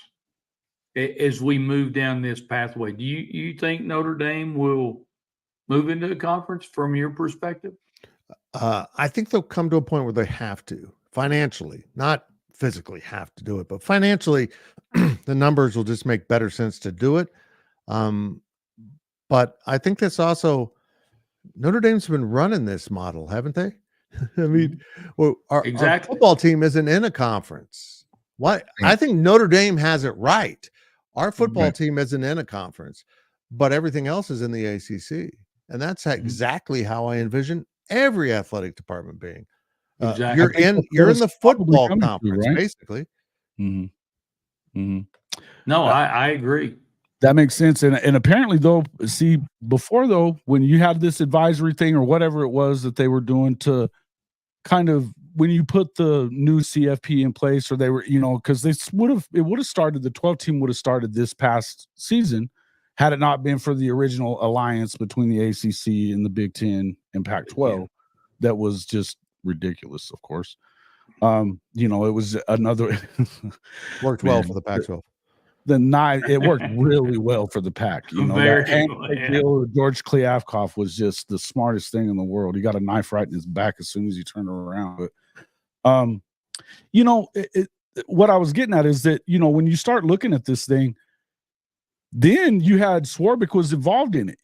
Speaker 4: As we move down this pathway, do you think Notre Dame will move into a conference from your perspective?
Speaker 3: I think they'll come to a point where they have to financially, not physically have to do it, but financially, the numbers will just make better sense to do it. But I think that's also Notre Dame's been running this model, haven't they? I mean, well, our football team isn't in a conference. Why? I think Notre Dame has it right. Our football team isn't in a conference, but everything else is in the ACC. And that's exactly how I envision every athletic department being.
Speaker 4: Exactly.
Speaker 3: You're in the football conference,
Speaker 1: right?
Speaker 3: basically.
Speaker 1: Mm-hmm. Mm-hmm.
Speaker 4: No, I agree.
Speaker 1: That makes sense. And apparently, though, see, before, though, when you had this advisory thing or whatever it was that they were doing to kind of, when you put the new CFP in place, or they were, because it would have started, the 12 team would have started this past season had it not been for the original alliance between the ACC and the Big Ten and Pac-12. That was just ridiculous, of course. It was another
Speaker 3: worked well for the Pac-12.
Speaker 1: It worked really well for the Pac. George Kliavkoff was just the smartest thing in the world. He got a knife right in his back as soon as he turned around. But what I was getting at is that when you start looking at this thing, then you had Swarbrick was involved in it,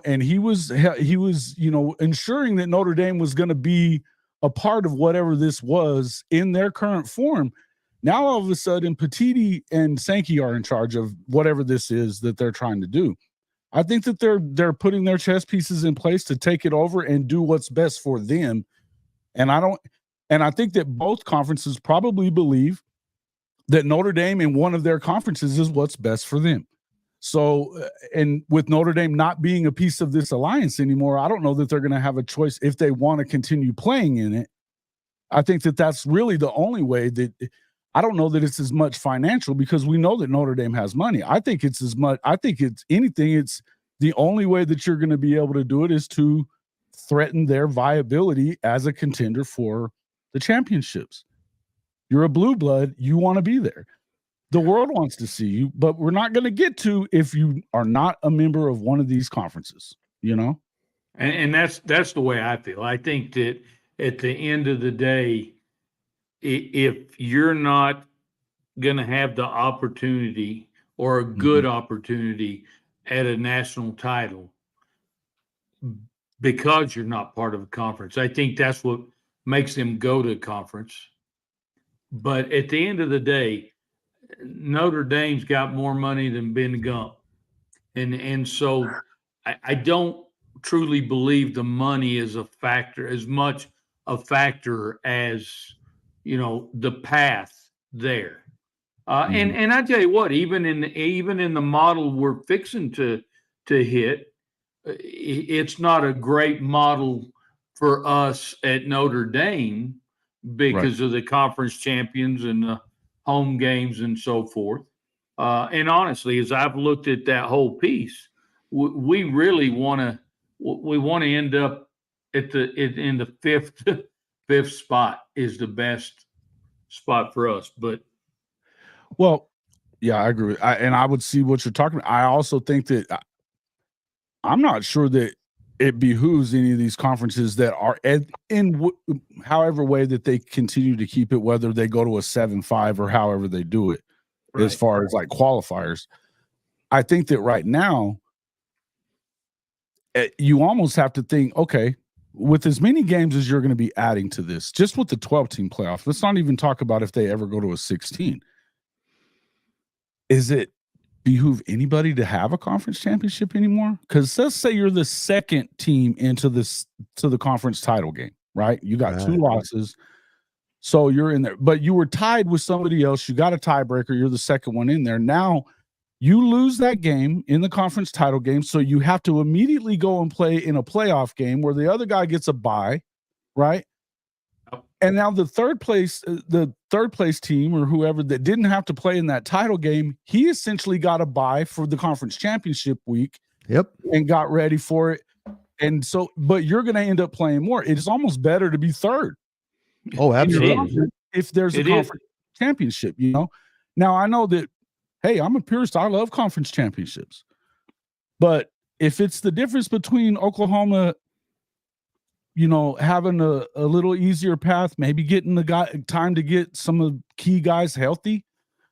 Speaker 1: and he was ensuring that Notre Dame was going to be a part of whatever this was in their current form. Now, all of a sudden, Petiti and Sankey are in charge of whatever this is that they're trying to do. I think that they're putting their chess pieces in place to take it over and do what's best for them. And I think that both conferences probably believe that Notre Dame in one of their conferences is what's best for them. So, and with Notre Dame not being a piece of this alliance anymore, I don't know that they're going to have a choice if they want to continue playing in it. I think that that's really the only way. That I don't know that it's as much financial, because we know that Notre Dame has money. I think it's it's the only way that you're going to be able to do it is to threaten their viability as a contender for the championships. You're a blue blood. You want to be there. The world wants to see you, but we're not going to get to if you are not a member of one of these conferences,
Speaker 4: And that's the way I feel. I think that at the end of the day, if you're not going to have the opportunity or a good opportunity at a national title because you're not part of a conference, I think that's what makes them go to a conference. But at the end of the day, Notre Dame's got more money than Ben Gump. And so I don't truly believe the money is a factor, as much a factor as, the path there. And I tell you what, even in the model we're fixing to hit, it's not a great model for us at Notre Dame because of the conference champions and the home games and so forth. And honestly, as I've looked at that whole piece, we really want to end up in the fifth spot is the best spot for us. But
Speaker 1: well, yeah, I agree. And I would see what you're talking about. I also think that I'm not sure that it behooves any of these conferences that are however way that they continue to keep it, whether they go to a 7-5 or however they do it,
Speaker 2: Right.
Speaker 1: as far as like qualifiers. I think that right now, you almost have to think, okay, with as many games as you're going to be adding to this, just with the 12-team playoff, let's not even talk about if they ever go to a 16. Is it behoove anybody to have a conference championship anymore? Because let's say you're the second team to the conference title game, right? You got 2 losses, so you're in there, but you were tied with somebody else. You got a tiebreaker. You're the second one in there. Now you lose that game in the conference title game, so you have to immediately go and play in a playoff game where the other guy gets a bye, right? And now the third place team or whoever that didn't have to play in that title game, he essentially got a bye for the conference championship week.
Speaker 3: Yep.
Speaker 1: And got ready for it. And so, but you're going to end up playing more. It's almost better to be third.
Speaker 3: Oh, absolutely.
Speaker 1: If there's a conference championship, you know. Now I know that, hey, I'm a purist. I love conference championships. But if it's the difference between Oklahoma, you know, having a little easier path, maybe getting the guy time to get some of the key guys healthy,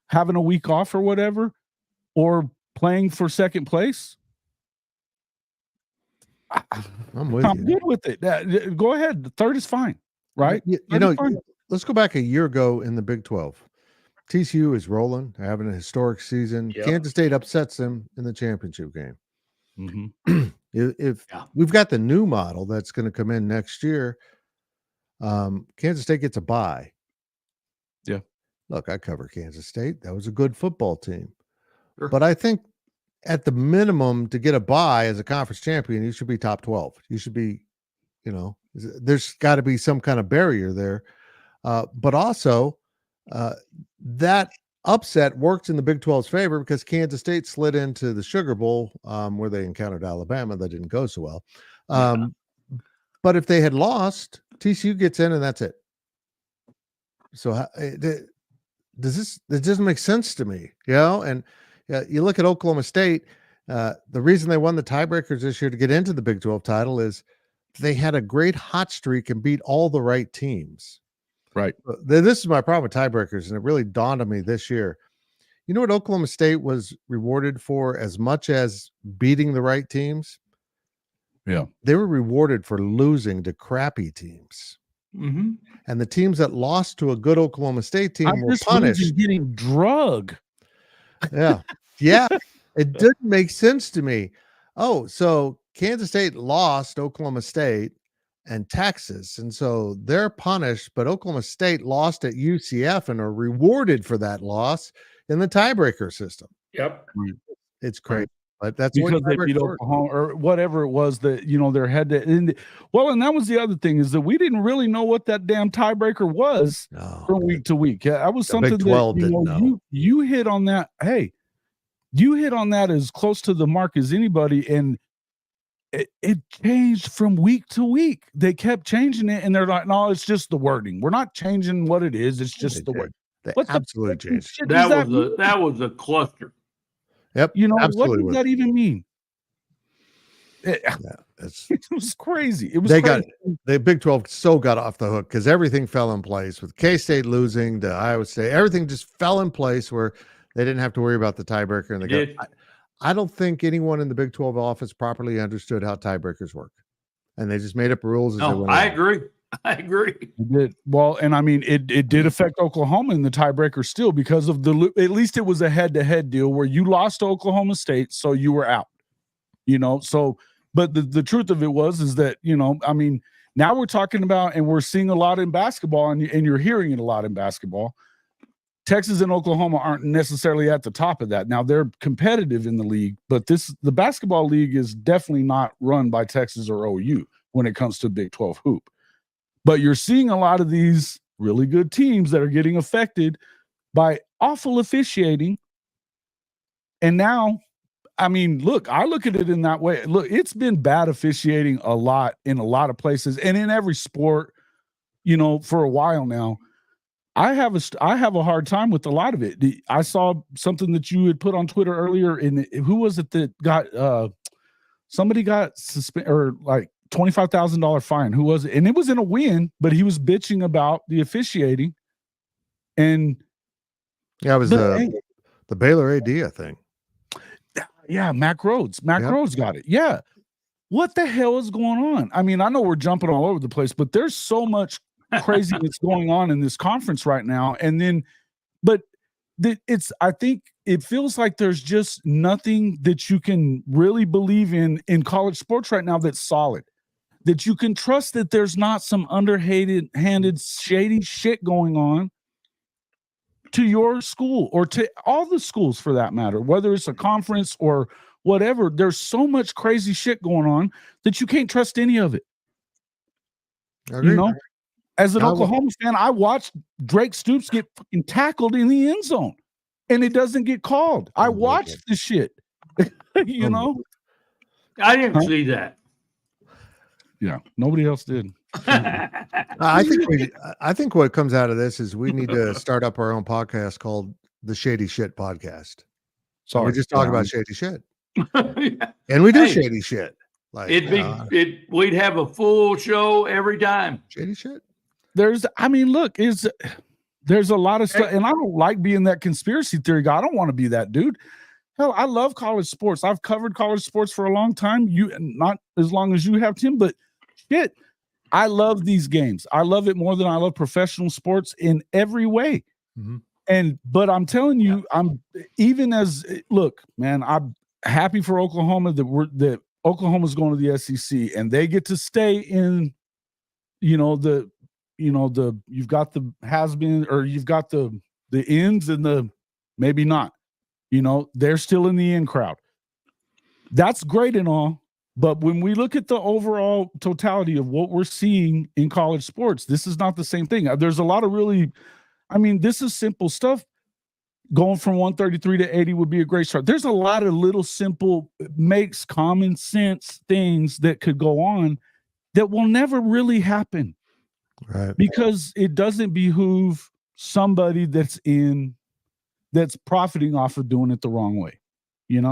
Speaker 1: having a week off or whatever, or playing for second place,
Speaker 3: I'm
Speaker 1: good with it. Go ahead. The third is fine, right?
Speaker 3: You know, let's go back a year ago in the Big 12. TCU is rolling, they're having a historic season.
Speaker 2: Yep.
Speaker 3: Kansas State upsets them in the championship game.
Speaker 1: Mm-hmm.
Speaker 3: If we've got the new model that's going to come in next year, Kansas State gets a bye.
Speaker 1: Yeah.
Speaker 3: Look, I cover Kansas State. That was a good football team.
Speaker 2: Sure.
Speaker 3: But I think at the minimum to get a bye as a conference champion, you should be top 12. You should be, you know, there's got to be some kind of barrier there. But also, that upset worked in the Big 12's favor because Kansas State slid into the Sugar Bowl where they encountered Alabama. That didn't go so well. But if they had lost, TCU gets in and that's it. So it doesn't make sense to me, you know? And you look at Oklahoma State, the reason they won the tiebreakers this year to get into the Big 12 title is they had a great hot streak and beat all the right teams.
Speaker 1: Right.
Speaker 3: This is my problem with tiebreakers, and it really dawned on me this year. You know what Oklahoma State was rewarded for as much as beating the right teams?
Speaker 1: Yeah.
Speaker 3: They were rewarded for losing to crappy teams.
Speaker 2: Mm-hmm.
Speaker 3: And the teams that lost to a good Oklahoma State team were punished.
Speaker 1: Getting drug.
Speaker 3: Yeah. Yeah. It doesn't make sense to me. Oh, so Kansas State lost Oklahoma State and Texas, and so they're punished, but Oklahoma State lost at UCF and are rewarded for that loss in the tiebreaker system.
Speaker 2: Yep.
Speaker 3: It's crazy. But that's
Speaker 1: because they beat Oklahoma or whatever it was that, you know, their head to, and that was the other thing is that we didn't really know what that damn tiebreaker was from week to week. Yeah, that was something that you hit on that. Hey, you hit on that as close to the mark as anybody, and it changed from week to week. They kept changing it, and they're like, "No, it's just the wording. We're not changing what it is. It's just the word."
Speaker 3: What's absolutely changed.
Speaker 2: That was a cluster.
Speaker 3: Yep.
Speaker 1: You know what does that even mean?
Speaker 3: It
Speaker 1: was crazy. It was.
Speaker 3: The Big 12 so got off the hook because everything fell in place with K-State losing to Iowa State. Everything just fell in place where they didn't have to worry about the tiebreaker. And I don't think anyone in the Big 12 office properly understood how tiebreakers work, and they just made up rules.
Speaker 2: I agree.
Speaker 1: It did. Well, and I mean, it did affect Oklahoma in the tiebreaker still because of at least it was a head-to-head deal where you lost to Oklahoma State, so you were out. You know, so but the truth of it is that, you know, I mean, now we're talking about, and we're seeing a lot in basketball, and you're hearing it a lot in basketball. Texas and Oklahoma aren't necessarily at the top of that. Now they're competitive in the league, but the basketball league is definitely not run by Texas or OU when it comes to Big 12 hoop. But you're seeing a lot of these really good teams that are getting affected by awful officiating. And now, I mean, look, I look at it in that way. Look, it's been bad officiating a lot in a lot of places and in every sport, you know, for a while now. I have a hard time with a lot of it. I saw something that you had put on Twitter earlier. Who was it that got somebody got suspended or like $25,000 fine. Who was it? And it was in a win, but he was bitching about the officiating. And
Speaker 3: yeah, it was the Baylor AD, I think.
Speaker 1: Yeah, Mac Rhodes. Mac Rhodes got it. Yeah. What the hell is going on? I mean, I know we're jumping all over the place, but there's so much craziness going on in this conference right now. And then, but I think it feels like there's just nothing that you can really believe in college sports right now that's solid, that you can trust, that there's not some underhanded, shady shit going on to your school or to all the schools for that matter, whether it's a conference or whatever. There's so much crazy shit going on that you can't trust any of it. You know, as an Oklahoma fan, I watched Drake Stoops get fucking tackled in the end zone and it doesn't get called. I watched the shit, you know.
Speaker 4: I didn't see that.
Speaker 1: Yeah, nobody else did.
Speaker 3: I think what comes out of this is we need to start up our own podcast called the Shady Shit Podcast. So we just talk about shady shit. And we do shady shit. Like
Speaker 4: we'd have a full show every time.
Speaker 3: Shady shit.
Speaker 1: There's a lot of stuff, and I don't like being that conspiracy theory guy. I don't want to be that dude. Hell, I love college sports. I've covered college sports for a long time. Not as long as you have, Tim, but shit, I love these games. I love it more than I love professional sports in every way. Mm-hmm. But I'm telling you, look, man, I'm happy for Oklahoma that Oklahoma's going to the SEC and they get to stay in, you've got the has-been, or you've got the ins and the maybe not, they're still in the in crowd. That's great and all. But when we look at the overall totality of what we're seeing in college sports, this is not the same thing. There's a lot of this is simple stuff. Going from 133 to 80 would be a great start. There's a lot of little simple, makes common sense things that could go on that will never really happen.
Speaker 3: Right.
Speaker 1: Because it doesn't behoove somebody that's profiting off of doing it the wrong way, Yep.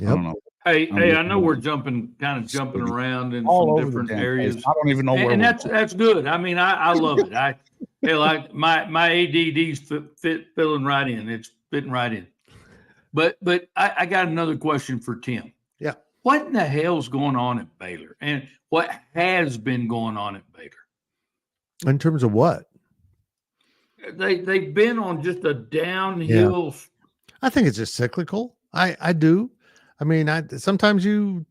Speaker 1: I don't know.
Speaker 4: Hey, I know we're jumping around in
Speaker 1: all
Speaker 4: some different areas.
Speaker 1: I don't even know where.
Speaker 4: And that's good. I mean, I love it. Like my ADD's filling right in. It's fitting right in. But I got another question for Tim.
Speaker 3: Yeah.
Speaker 4: What in the hell's going on at Baylor, and what has been going on at Baylor?
Speaker 3: In terms of what?
Speaker 4: They've been on just a downhill.
Speaker 3: Yeah. I think it's just cyclical. I do. I mean, sometimes you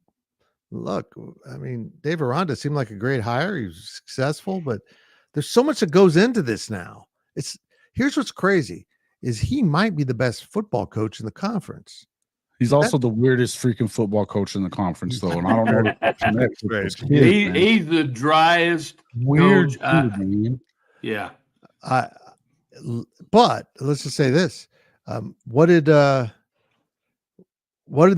Speaker 3: look. I mean, Dave Aranda seemed like a great hire. He was successful, but there's so much that goes into this now. Here's what's crazy is he might be the best football coach in the conference.
Speaker 1: He's also the weirdest freaking football coach in the conference, though, and I don't know.
Speaker 4: He's the driest,
Speaker 3: weird.
Speaker 4: Yeah.
Speaker 3: But let's just say this: what did the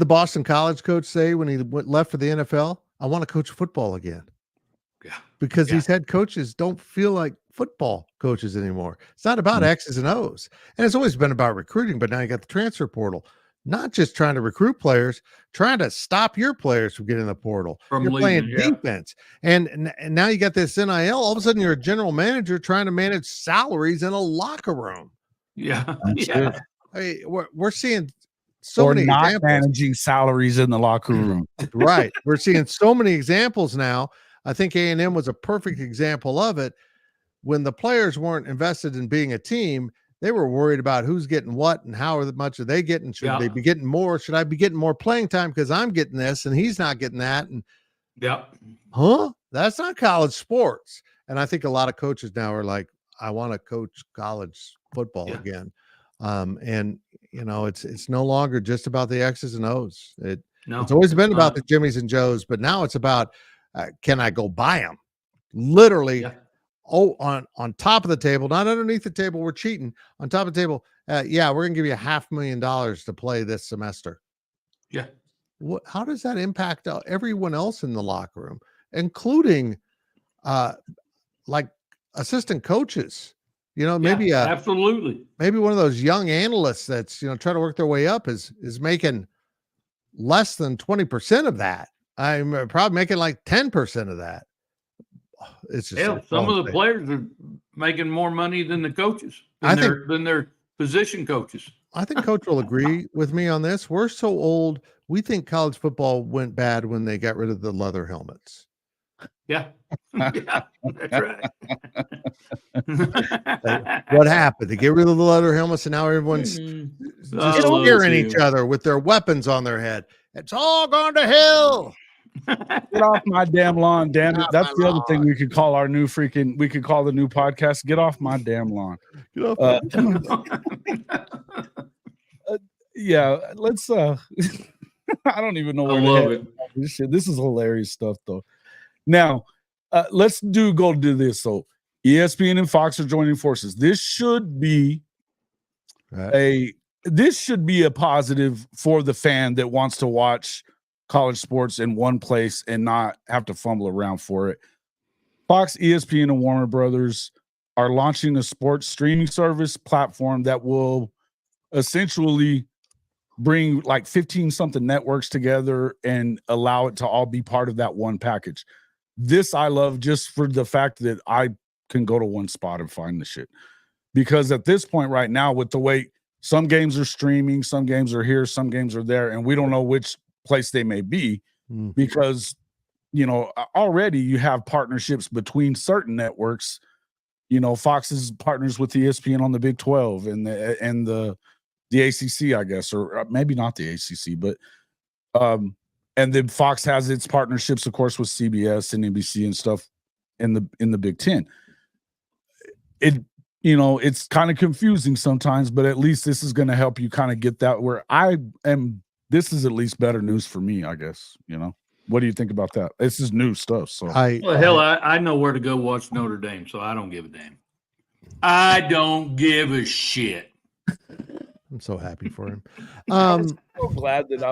Speaker 3: Boston College coach say when he left for the NFL? I want to coach football again.
Speaker 4: Yeah.
Speaker 3: Because these head coaches don't feel like football coaches anymore. It's not about X's and O's. And it's always been about recruiting, but now you got the transfer portal. Not just trying to recruit players, trying to stop your players from getting in the portal. You're playing defense. And now you got this NIL. All of a sudden, you're a general manager trying to manage salaries in a locker room.
Speaker 4: Yeah.
Speaker 3: I mean, we're seeing so many examples.
Speaker 1: Managing salaries in the locker room.
Speaker 3: Right. We're seeing so many examples now. I think A&M was a perfect example of it. When the players weren't invested in being a team, they were worried about who's getting what and how much are they getting. Should they be getting more? Should I be getting more playing time because I'm getting this and he's not getting that? And that's not college sports. And I think a lot of coaches now are like, I want to coach college football again. And it's no longer just about the X's and O's. It's always been about the Jimmies and Joes, but now it's about can I go buy them? Literally. On top of the table, not underneath the table. We're cheating on top of the table. We're going to give you $500,000 to play this semester.
Speaker 4: Yeah.
Speaker 3: How does that impact everyone else in the locker room, including like assistant coaches? Maybe
Speaker 4: absolutely.
Speaker 3: Maybe one of those young analysts that's trying to work their way up is making less than 20% of that. I'm probably making like 10% of that. It's just
Speaker 4: Hell, some of the players are making more money than the coaches, than their position coaches.
Speaker 3: I think Coach will agree with me on this. We're so old. We think college football went bad when they got rid of the leather helmets.
Speaker 4: Yeah, yeah, that's right.
Speaker 3: What happened? They get rid of the leather helmets, and now everyone's just scaring each other with their weapons on their head. It's all gone to hell.
Speaker 1: Get off my damn lawn, damn it. That's the other thing we could call our new we could call the new podcast, Get Off My Damn Lawn.
Speaker 3: Get off
Speaker 1: yeah, let's I don't even know where
Speaker 2: I love it.
Speaker 1: This shit. This is hilarious stuff though. Now, let's go do this. So ESPN and Fox are joining forces. This should be a positive for the fan that wants to watch college sports in one place and not have to fumble around for it. Fox, ESPN, and Warner Brothers are launching a sports streaming service platform that will essentially bring like 15 something networks together and allow it to all be part of that one package. This I love just for the fact that I can go to one spot and find the shit. Because at this point right now, with the way some games are streaming, some games are here, some games are there, and we don't know which place they may be because, you know, already you have partnerships between certain networks. You know, Fox is partners with ESPN on the Big 12 and the ACC, I guess, or maybe not the ACC, but and then Fox has its partnerships, of course, with CBS and NBC and stuff in the Big 10. You know, it's kind of confusing sometimes, but at least this is going to help you kind of get that where I am. This is at least better news for me, I guess. You know, what do you think about that? This is new stuff. So,
Speaker 4: I know where to go watch Notre Dame, so I don't give a damn. I don't give a shit.
Speaker 3: I'm so happy for him.
Speaker 1: I'm so glad that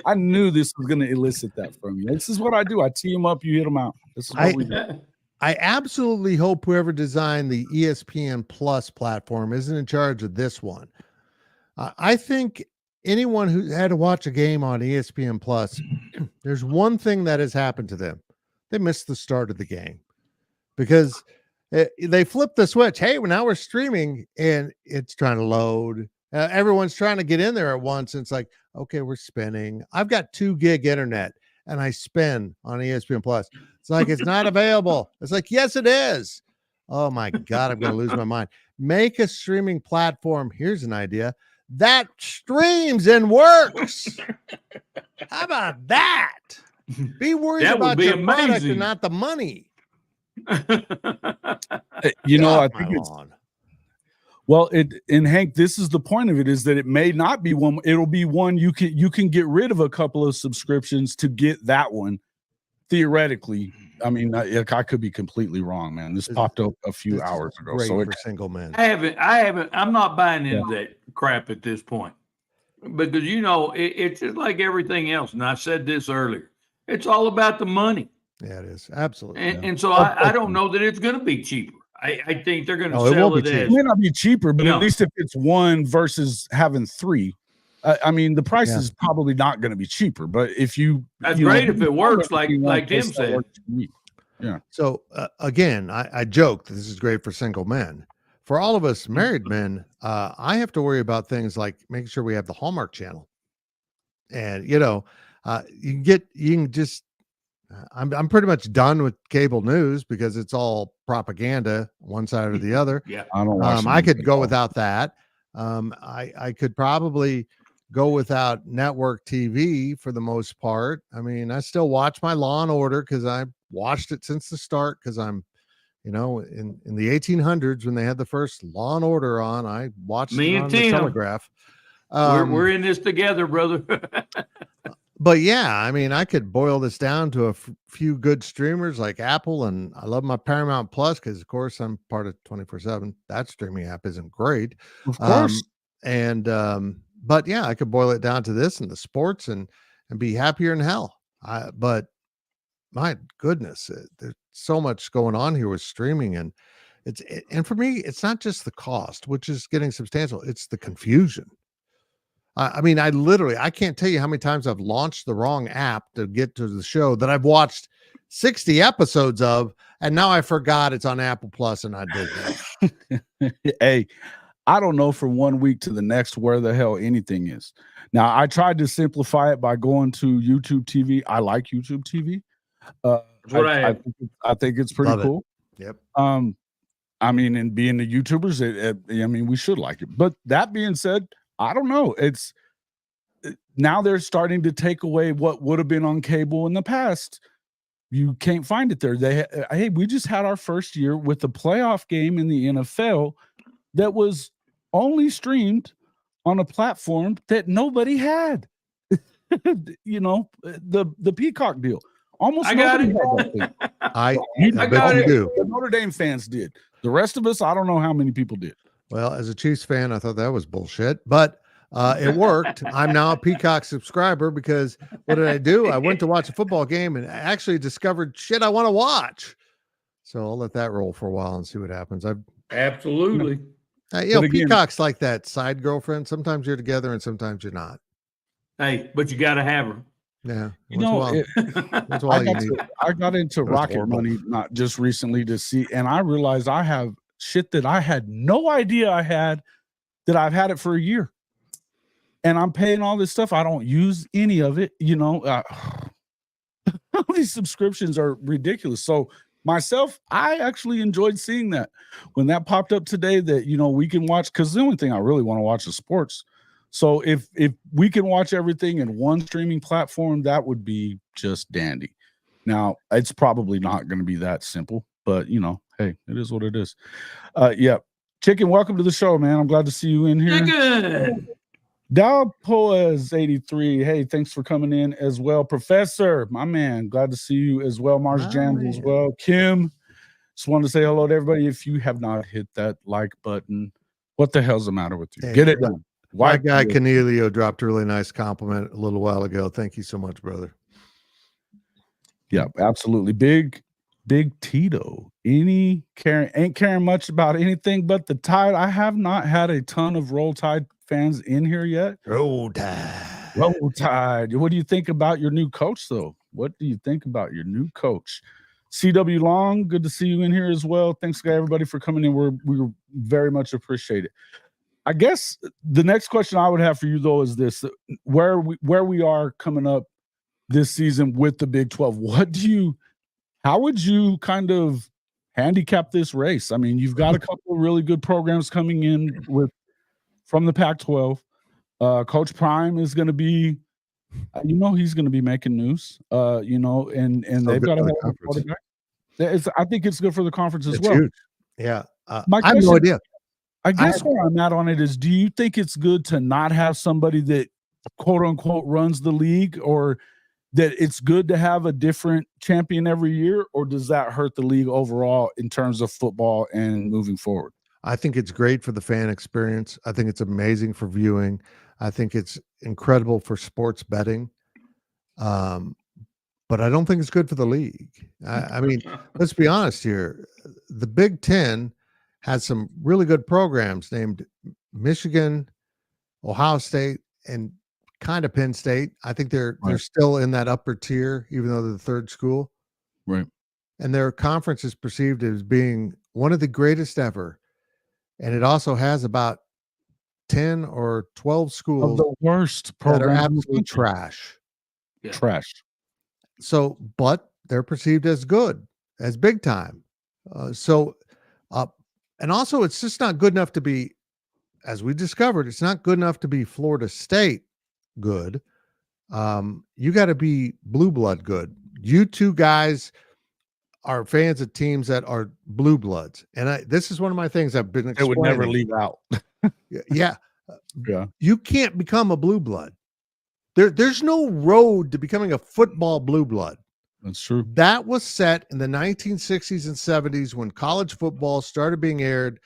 Speaker 1: I knew this was going to elicit that from you. This is what I do. I tee them up, you hit them out. This is what we do.
Speaker 3: I absolutely hope whoever designed the ESPN Plus platform isn't in charge of this one. I think anyone who had to watch a game on ESPN Plus, there's one thing that has happened to them. They missed the start of the game because they flipped the switch. Hey, well, now we're streaming and it's trying to load. Everyone's trying to get in there at once. And it's like, okay, we're spinning. I've got 2 gig internet and I spin on ESPN Plus. It's like, it's not available. It's like, yes, it is. Oh my God, I'm going to lose my mind. Make a streaming platform. Here's an idea that streams and works. How about that? Be worried about your product and not the money.
Speaker 1: You know, I think it's well, and Hank, this is the point of it, is that it may not be one. It'll be one you can get rid of a couple of subscriptions to get that one. Theoretically, I mean, I could be completely wrong, man. This popped up a few hours ago. So
Speaker 3: for single men.
Speaker 4: I haven't. I'm not buying into that crap at this point because you know it's just like everything else. And I said this earlier. It's all about the money.
Speaker 3: Yeah, it is absolutely.
Speaker 4: And so I don't know that it's going to be cheaper. I think they're going to sell it as.
Speaker 1: It may not be cheaper, but at least if it's one versus having 3. I mean, the price is probably not going to be cheaper, but if
Speaker 4: that's great if it works, like Tim said.
Speaker 1: Yeah.
Speaker 3: So again, I joke that this is great for single men. For all of us married men, I have to worry about things like making sure we have the Hallmark Channel, and you know, you can just. I'm pretty much done with cable news because it's all propaganda, one side or the other.
Speaker 4: Yeah,
Speaker 1: I don't watch
Speaker 3: I could go without that. I could probably go without network TV for the most part. I mean, I still watch my Law and Order because I watched it since the start because I'm, you know, in the 1800s when they had the first Law and Order on, I watched it on the Telegraph.
Speaker 4: We're in this together, brother.
Speaker 3: But yeah, I mean, I could boil this down to a few good streamers like Apple, and I love my Paramount Plus because, of course, I'm part of 24/7. That streaming app isn't great,
Speaker 1: of course.
Speaker 3: But yeah, I could boil it down to this and the sports and be happier in hell. But my goodness, there's so much going on here with streaming, and and for me, it's not just the cost, which is getting substantial. It's the confusion. I mean, I can't tell you how many times I've launched the wrong app to get to the show that I've watched 60 episodes of, and now I forgot it's on Apple Plus, and I did that.
Speaker 1: Hey, I don't know from 1 week to the next where the hell anything is. Now, I tried to simplify it by going to YouTube TV. I like YouTube TV.
Speaker 4: That's what I have.
Speaker 1: I think it's pretty
Speaker 3: Love it.
Speaker 1: cool.
Speaker 3: Yep.
Speaker 1: I mean, and being the YouTubers, I mean, we should like it. But that being said, I don't know. It's now they're starting to take away what would have been on cable in the past. You can't find it there. Hey, we just had our first year with the playoff game in the NFL that was only streamed on a platform that nobody had. You know, the Peacock deal. Almost
Speaker 4: I got
Speaker 1: nobody
Speaker 4: it.
Speaker 1: had that thing.
Speaker 3: I
Speaker 4: got
Speaker 3: bet you
Speaker 4: it.
Speaker 3: do.
Speaker 1: The Notre Dame fans did. The rest of us, I don't know how many people did.
Speaker 3: Well, as a Chiefs fan, I thought that was bullshit, but it worked. I'm now a Peacock subscriber because what did I do? I went to watch a football game and actually discovered shit I want to watch. So I'll let that roll for a while and see what happens.
Speaker 2: Absolutely.
Speaker 3: You know,
Speaker 1: But again-
Speaker 3: Peacock's like that side girlfriend. Sometimes you're together and sometimes you're not.
Speaker 4: Hey, but you got to have her.
Speaker 3: Yeah.
Speaker 1: You know,
Speaker 3: Once in a while you need.
Speaker 1: I got into
Speaker 3: was
Speaker 1: Rocket
Speaker 3: horrible.
Speaker 1: Money not just recently to see, and I realized I have shit that I had no idea I had, that I've had it for a year. And I'm paying all this stuff. I don't use any of it. You know, all these subscriptions are ridiculous. So myself, I actually enjoyed seeing that when that popped up today, that, you know, we can watch, because the only thing I really want to watch is sports. So if we can watch everything in one streaming platform, that would be just dandy. Now, it's probably not going to be that simple, but, you know, hey, it is what it is. Yeah. Chicken, welcome to the show, man. I'm glad to see you in here.
Speaker 4: Chicken.
Speaker 1: Dal Poez 83. Hey, thanks for coming in as well. Professor, my man, glad to see you as well. Mars
Speaker 3: My
Speaker 1: Jams as
Speaker 3: man.
Speaker 1: well. Kim, just wanted to say hello to everybody. If you have not hit that like button, what the hell's the matter with you?
Speaker 3: Hey,
Speaker 1: Get it done.
Speaker 3: White guy
Speaker 1: it.
Speaker 3: Cornelio dropped a really nice compliment a little while ago. Thank you so much, brother.
Speaker 1: Yeah, absolutely. Big Tito. Ain't caring much about anything but the Tide. I have not had a ton of Roll Tide fans in here yet.
Speaker 3: Roll Tide.
Speaker 1: Roll Tide. What do you think about your new coach, though? What do you think about your new coach? CW Long, good to see you in here as well. Thanks, everybody, for coming in. We very much appreciate it. I guess the next question I would have for you, though, is this: where we are coming up this season with the Big 12. How would you kind of handicap this race? I mean, you've got a couple of really good programs coming in from the Pac-12. Coach Prime is going to be, he's going to be making news. And they've got a quarterback. I think it's good for the conference as well.
Speaker 3: Huge. Yeah, I
Speaker 1: My
Speaker 3: have no
Speaker 1: question-
Speaker 3: idea.
Speaker 1: I guess where I'm at on it is, do you think it's good to not have somebody that quote unquote runs the league, or that it's good to have a different champion every year, or does that hurt the league overall in terms of football and moving forward?
Speaker 3: I think it's great for the fan experience. I think it's amazing for viewing. I think it's incredible for sports betting. But I don't think it's good for the league. I mean, let's be honest here. The Big Ten has some really good programs named Michigan, Ohio State, and kind of Penn State. I think they're still in that upper tier, even though they're the third school.
Speaker 1: Right.
Speaker 3: And their conference is perceived as being one of the greatest ever. And it also has about 10 or 12
Speaker 1: Of
Speaker 3: schools
Speaker 1: the worst
Speaker 3: that are
Speaker 1: programs in the
Speaker 3: absolute
Speaker 1: country.
Speaker 3: trash.
Speaker 4: Yeah.
Speaker 1: Trash.
Speaker 3: So, but they're perceived as good, as big time. And also it's just not good enough to be, as we discovered, it's not good enough to be Florida State good. You got to be blue blood good. You two guys are fans of teams that are blue bloods. And this is one of my things I've been
Speaker 1: They would never
Speaker 3: explaining.
Speaker 1: leave out.
Speaker 3: Yeah.
Speaker 1: Yeah.
Speaker 3: You can't become a blue blood. There's no road to becoming a football blue blood.
Speaker 1: That's true.
Speaker 3: That was set in the 1960s and 70s when college football started being aired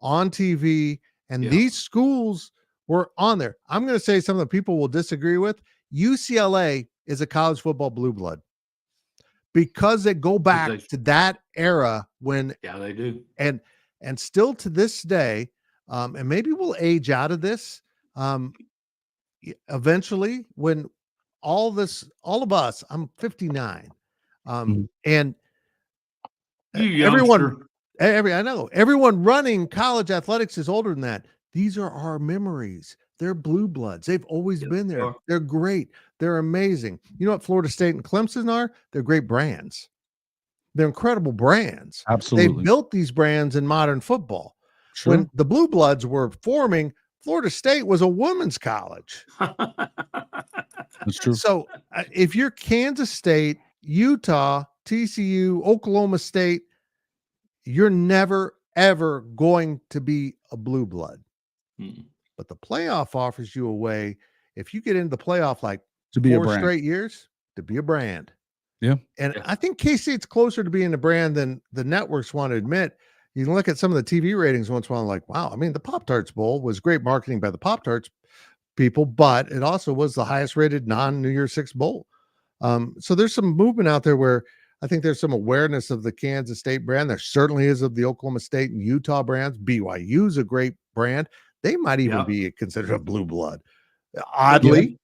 Speaker 3: on TV, and these schools were on there. I'm going to say something that people will disagree with. UCLA is a college football blue blood because they go back to that era when
Speaker 4: they do.
Speaker 3: And still to this day, and maybe we'll age out of this. eventually, when all of us, I'm 59, and everyone, I know everyone running college athletics is older than that. These are our memories. They're blue bloods. They've always been there. They're great. They're amazing. You know what Florida State and Clemson are? They're great brands. They're incredible brands.
Speaker 1: Absolutely.
Speaker 3: They built these brands in modern football.
Speaker 1: Sure.
Speaker 3: When the Blue Bloods were forming, Florida State was a women's college.
Speaker 1: That's true.
Speaker 3: So if you're Kansas State, Utah, TCU, Oklahoma State, you're never, ever going to be a blue blood. But the playoff offers you a way, if you get into the playoff like
Speaker 1: To be a
Speaker 3: 4
Speaker 1: brand.
Speaker 3: straight years, to be a brand.
Speaker 1: Yeah.
Speaker 3: And I think K-State's closer to being a brand than the networks want to admit. You can look at some of the TV ratings once in a while, like, wow, I mean, the Pop-Tarts Bowl was great marketing by the Pop-Tarts people, but it also was the highest rated non-New Year's Six bowl. So there's some movement out there where I think there's some awareness of the Kansas State brand. There certainly is of the Oklahoma State and Utah brands. BYU's a great brand. They might even be considered a blue blood, oddly,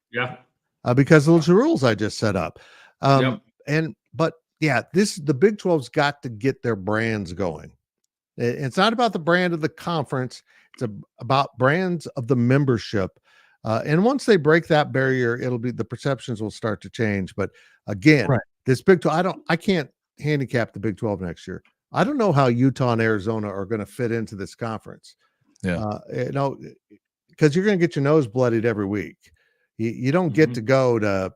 Speaker 3: because of those rules I just set up. But the Big 12's got to get their brands going. It's not about the brand of the conference. It's about brands of the membership. And once they break that barrier, the perceptions will start to change. But again, this Big 12, I can't handicap the Big 12 next year. I don't know how Utah and Arizona are going to fit into this conference. Because you're going to get your nose bloodied every week. You don't get to go to,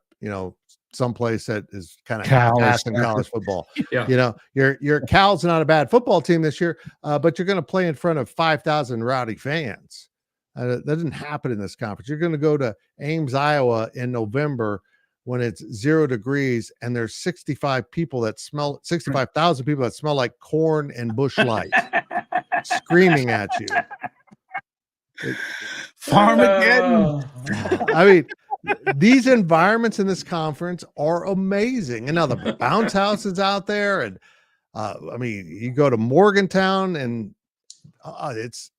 Speaker 3: someplace that is kind of half in college football. Your Cal's not a bad football team this year, but you're going to play in front of 5,000 rowdy fans. That doesn't happen in this conference. You're going to go to Ames, Iowa in November when it's 0 degrees and there's 65,000 people that smell like corn and Busch Light screaming at you.
Speaker 1: Farmageddon.
Speaker 3: I mean, these environments in this conference are amazing. And now the bounce house is out there. And you go to Morgantown and it's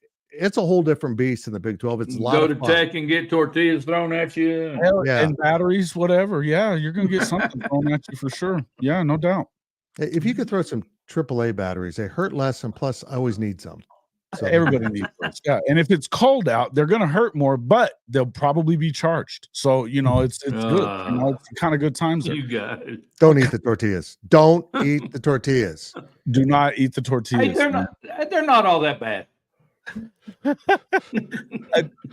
Speaker 3: a whole different beast in the Big 12. It's a lot
Speaker 2: go
Speaker 3: of
Speaker 2: to
Speaker 3: fun.
Speaker 2: Tech and get tortillas thrown at you.
Speaker 1: And batteries, whatever. Yeah, you're going to get something thrown at you for sure. Yeah, no doubt.
Speaker 3: If you could throw some AAA batteries, they hurt less. And plus, I always need some. So
Speaker 1: everybody needs those. Yeah. And if it's cold out, they're going to hurt more, but they'll probably be charged. So, it's good. It's kind of good times there.
Speaker 2: You got it.
Speaker 3: Don't eat the tortillas. Don't eat the tortillas.
Speaker 1: Do not eat the tortillas.
Speaker 2: Hey, they're not all that bad.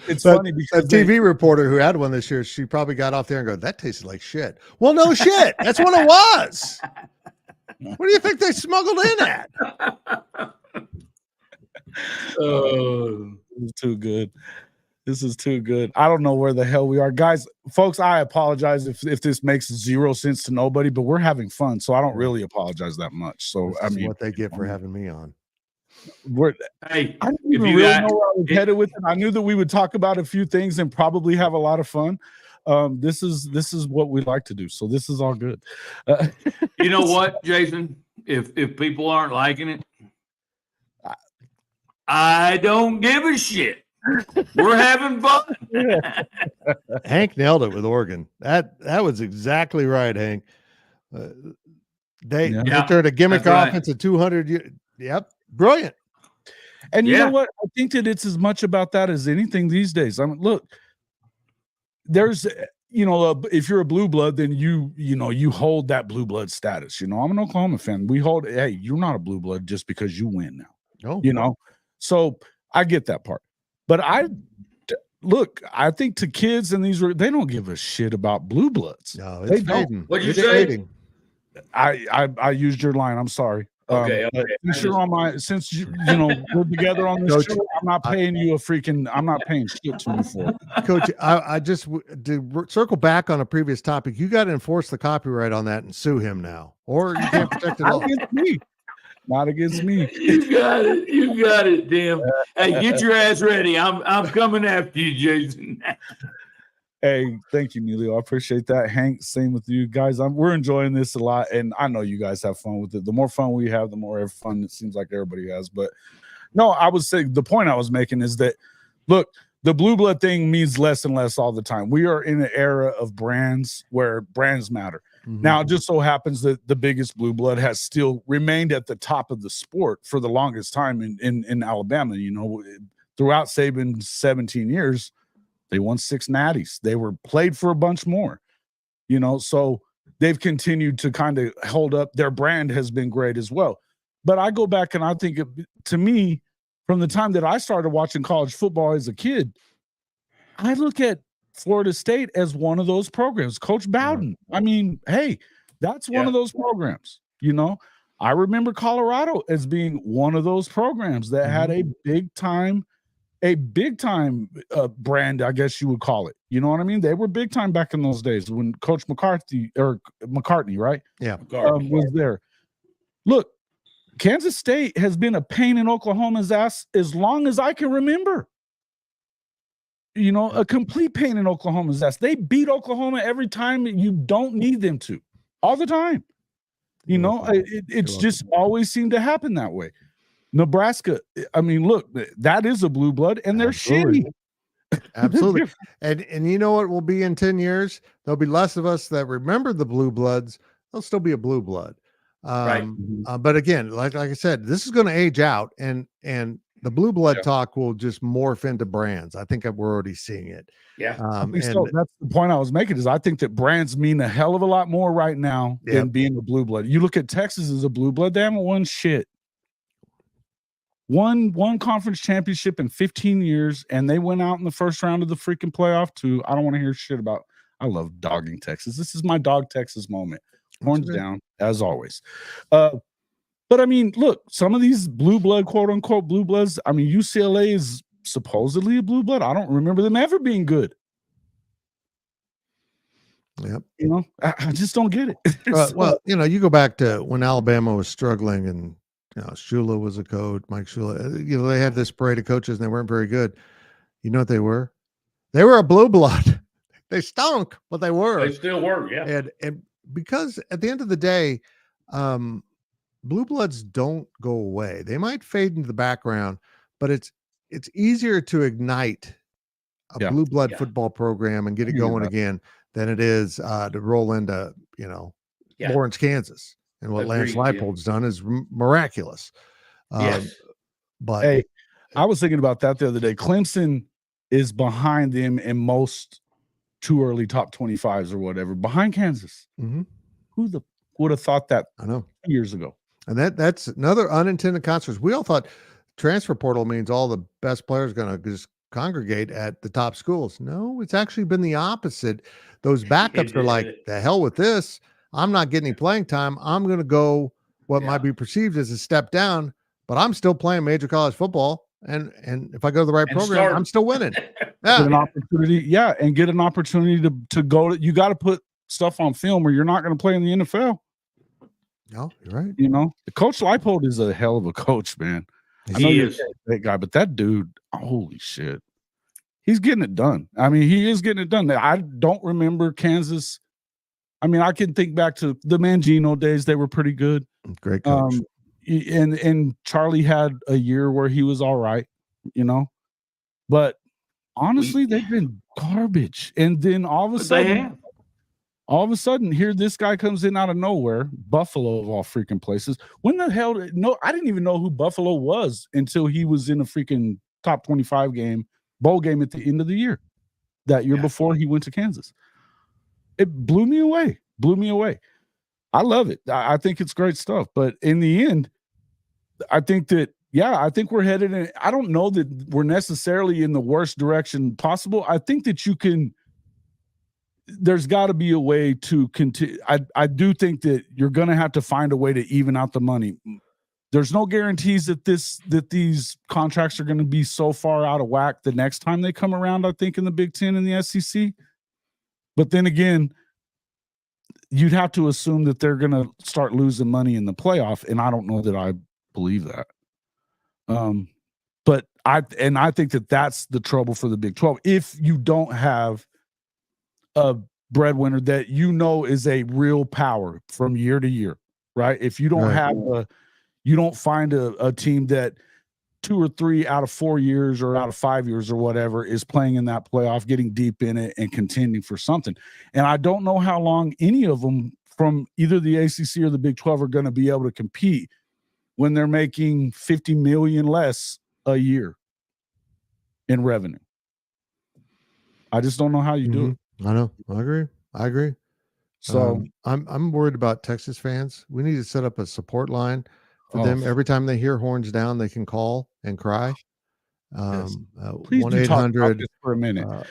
Speaker 1: It's funny because
Speaker 3: a TV reporter who had one this year, she probably got off there and go, that tasted like shit. Well, no shit. That's what it was. What do you think they smuggled in at?
Speaker 1: Oh, this is too good. This is too good. I don't know where the hell we are. Guys, folks, I apologize if this makes 0 sense to nobody, but we're having fun, so I don't really apologize that much. So
Speaker 3: this is what they get for having me on.
Speaker 1: I didn't even really know where I was headed with it. I knew that we would talk about a few things and probably have a lot of fun. This is what we like to do, so this is all good.
Speaker 2: You know what, Jason? If people aren't liking it, I don't give a shit. We're having fun.
Speaker 3: Hank nailed it with Oregon. That was exactly right, Hank. They turned a gimmick offense at 200. Yep, brilliant.
Speaker 1: And you know what? I think that it's as much about that as anything these days. I mean, look, there's if you're a blue blood, then you hold that blue blood status. I'm an Oklahoma fan. We hold. Hey, you're not a blue blood just because you win now.
Speaker 3: Oh,
Speaker 1: So I get that part, but I think to kids and they don't give a shit about blue bloods.
Speaker 3: No, it's fading.
Speaker 2: What'd you say?
Speaker 1: I used your line. I'm sorry.
Speaker 2: Okay.
Speaker 1: Since we're together on this show, I'm not paying you I'm not paying shit to you for it.
Speaker 3: Coach, I just to circle back on a previous topic. You got to enforce the copyright on that and sue him now, or you can't protect it all.
Speaker 1: Not against me.
Speaker 2: You got it, Tim. Hey, get your ass ready. I'm coming after you, Jason.
Speaker 1: Hey, thank you, Neilio. I appreciate that. Hank, same with you guys. We're enjoying this a lot, and I know you guys have fun with it. The more fun we have, the more fun it seems like everybody has. But no, I would say the point I was making is that, look, the blue blood thing means less and less all the time. We are in an era of brands where brands matter.
Speaker 3: Mhm.
Speaker 1: Now, it just so happens that the biggest blue blood has still remained at the top of the sport for the longest time in Alabama. You know, throughout Saban's 17 years, they won 6 natties. They were played for a bunch more, you know, so they've continued to kind of hold up. Their brand has been great as well. But I go back and I think, to me, from the time that I started watching college football as a kid, I look at Florida State as one of those programs. Coach Bowden, I mean, hey, that's one of those programs. You know, I remember Colorado as being one of those programs that had a big time brand, I guess you would call it. You know what I mean? They were big time back in those days when Coach McCartney, right?
Speaker 3: Yeah,
Speaker 1: was there. Look, Kansas State has been a pain in Oklahoma's ass as long as I can remember. You know, a complete pain in Oklahoma's ass. They beat Oklahoma every time you don't need them to, all the time. You know, it's just always seemed to happen that way. Nebraska, I mean, look, that is a blue blood, and they're shitty.
Speaker 3: Absolutely. And you know what will be in 10 years? There'll be less of us that remember the blue bloods. There'll still be a blue blood. But again, like I said, this is going to age out, and the blue blood talk will just morph into brands. I think we're already seeing it.
Speaker 2: Yeah.
Speaker 1: So that's the point I was making, is I think that brands mean a hell of a lot more right now than being a blue blood. You look at Texas as a blue blood, they haven't won shit. One conference championship in 15 years, and they went out in the first round of the freaking playoff too. I don't want to hear shit about. I love dogging Texas. This is my dog Texas moment. Horns down, as always. But I mean, look, some of these blue blood, quote unquote blue bloods. I mean, UCLA is supposedly a blue blood. I don't remember them ever being good.
Speaker 3: Yep.
Speaker 1: You know, I just don't get it.
Speaker 3: Well, you know, you go back to when Alabama was struggling, and you know, Shula was a coach, Mike Shula. You know, they had this parade of coaches, and they weren't very good. You know what they were? They were a blue blood. They stunk, but they were.
Speaker 2: They still were, yeah.
Speaker 3: And because at the end of the day, blue bloods don't go away. They might fade into the background, but it's easier to ignite a blue blood football program and get it going again than it is to roll into, you know, Lawrence, Kansas. And what Lance Leipold's done is miraculous. But
Speaker 1: hey, I was thinking about that the other day. Clemson is behind them in most too early top 25s or whatever, behind Kansas. Who would have thought that?
Speaker 3: I know,
Speaker 1: years ago.
Speaker 3: And that's another unintended consequence. We all thought transfer portal means all the best players going to just congregate at the top schools. No, it's actually been the opposite. Those backups are like, the hell with this. I'm not getting any playing time. I'm going to go what might be perceived as a step down, but I'm still playing major college football. And if I go to the right program, I'm still winning.
Speaker 1: Get an opportunity, and get an opportunity to go to. You got to put stuff on film, or you're not going to play in the NFL.
Speaker 3: No, you're right.
Speaker 1: You know, Coach Leipold is a hell of a coach, man.
Speaker 2: He is
Speaker 1: that guy, but that dude, holy shit, he's getting it done. I mean, he is getting it done. I don't remember Kansas. I mean, I can think back to the Mangino days; they were pretty good.
Speaker 3: Great coach.
Speaker 1: And Charlie had a year where he was all right, you know. But honestly, they've been garbage. And then all of a sudden, here this guy comes in out of nowhere, Buffalo of all freaking places. When the hell? No, I didn't even know who Buffalo was until he was in a freaking top 25 bowl game at the end of the year, that year before he went to Kansas. It blew me away. I love it. I think it's great stuff. But in the end, I think that, I think we're headed in. I don't know that we're necessarily in the worst direction possible. I think that there's got to be a way to continue. I do think that you're going to have to find a way to even out the money. There's no guarantees that these contracts are going to be so far out of whack the next time they come around, I think, in the Big Ten and the SEC. But then again, you'd have to assume that they're going to start losing money in the playoff, and I don't know that I believe that. But I think that that's the trouble for the Big 12. If you don't have a breadwinner that you know is a real power from year to year, right? If you don't have you don't find a team that 2 or 3 out of 4 years or out of 5 years or whatever is playing in that playoff, getting deep in it and contending for something. And I don't know how long any of them from either the ACC or the Big 12 are going to be able to compete when they're making $50 million less a year in revenue. I just don't know how you do it.
Speaker 3: I know. I agree.
Speaker 1: So
Speaker 3: I'm worried about Texas fans. We need to set up a support line for them. Every time they hear horns down, they can call and cry.
Speaker 1: Please do talk about
Speaker 3: 1-800
Speaker 1: this for a minute.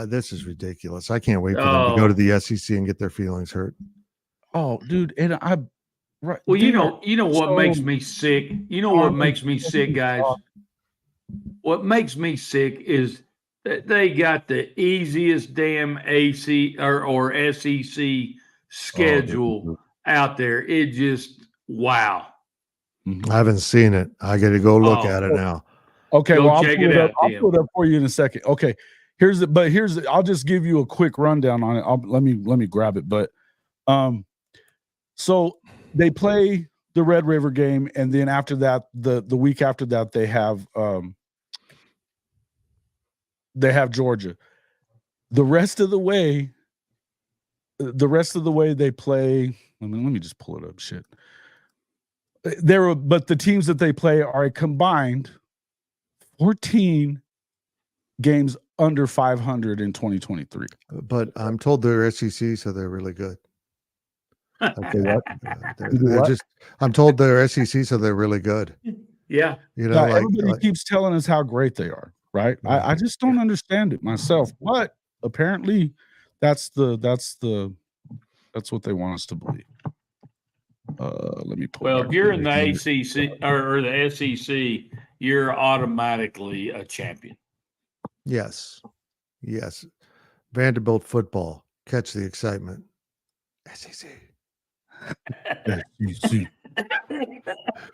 Speaker 3: This is ridiculous. I can't wait for them to go to the SEC and get their feelings hurt.
Speaker 1: Oh, dude, and right.
Speaker 4: Well, you know what makes me sick? You know what makes me sick, guys? What makes me sick is that they got the easiest damn AC or SEC schedule out there. It just, wow.
Speaker 3: I haven't seen it. I got to go look at it now.
Speaker 1: Okay,
Speaker 4: Go
Speaker 1: well, I'll
Speaker 4: check
Speaker 1: put
Speaker 4: it out,
Speaker 1: I'll
Speaker 4: Tim.
Speaker 1: put it up for you in a second. Okay, I'll just give you a quick rundown on it. Let me grab it. But so they play the Red River game, and then after that, the week after that, they have Georgia. The rest of the way they play. Let me just pull it up. Shit. But the teams that they play are a combined 14 games under 500 in 2023.
Speaker 3: But I'm told they're SEC, so they're really good.
Speaker 1: Okay, what?
Speaker 3: I'm told they're SEC, so they're really good.
Speaker 4: Yeah.
Speaker 1: Everybody keeps telling us how great they are, right? I just don't understand it myself. But apparently that's what they want us to believe. Let me pull.
Speaker 4: Well, if you're in the ACC or the SEC, you're automatically a champion.
Speaker 3: Yes. Vanderbilt football. Catch the excitement. SEC.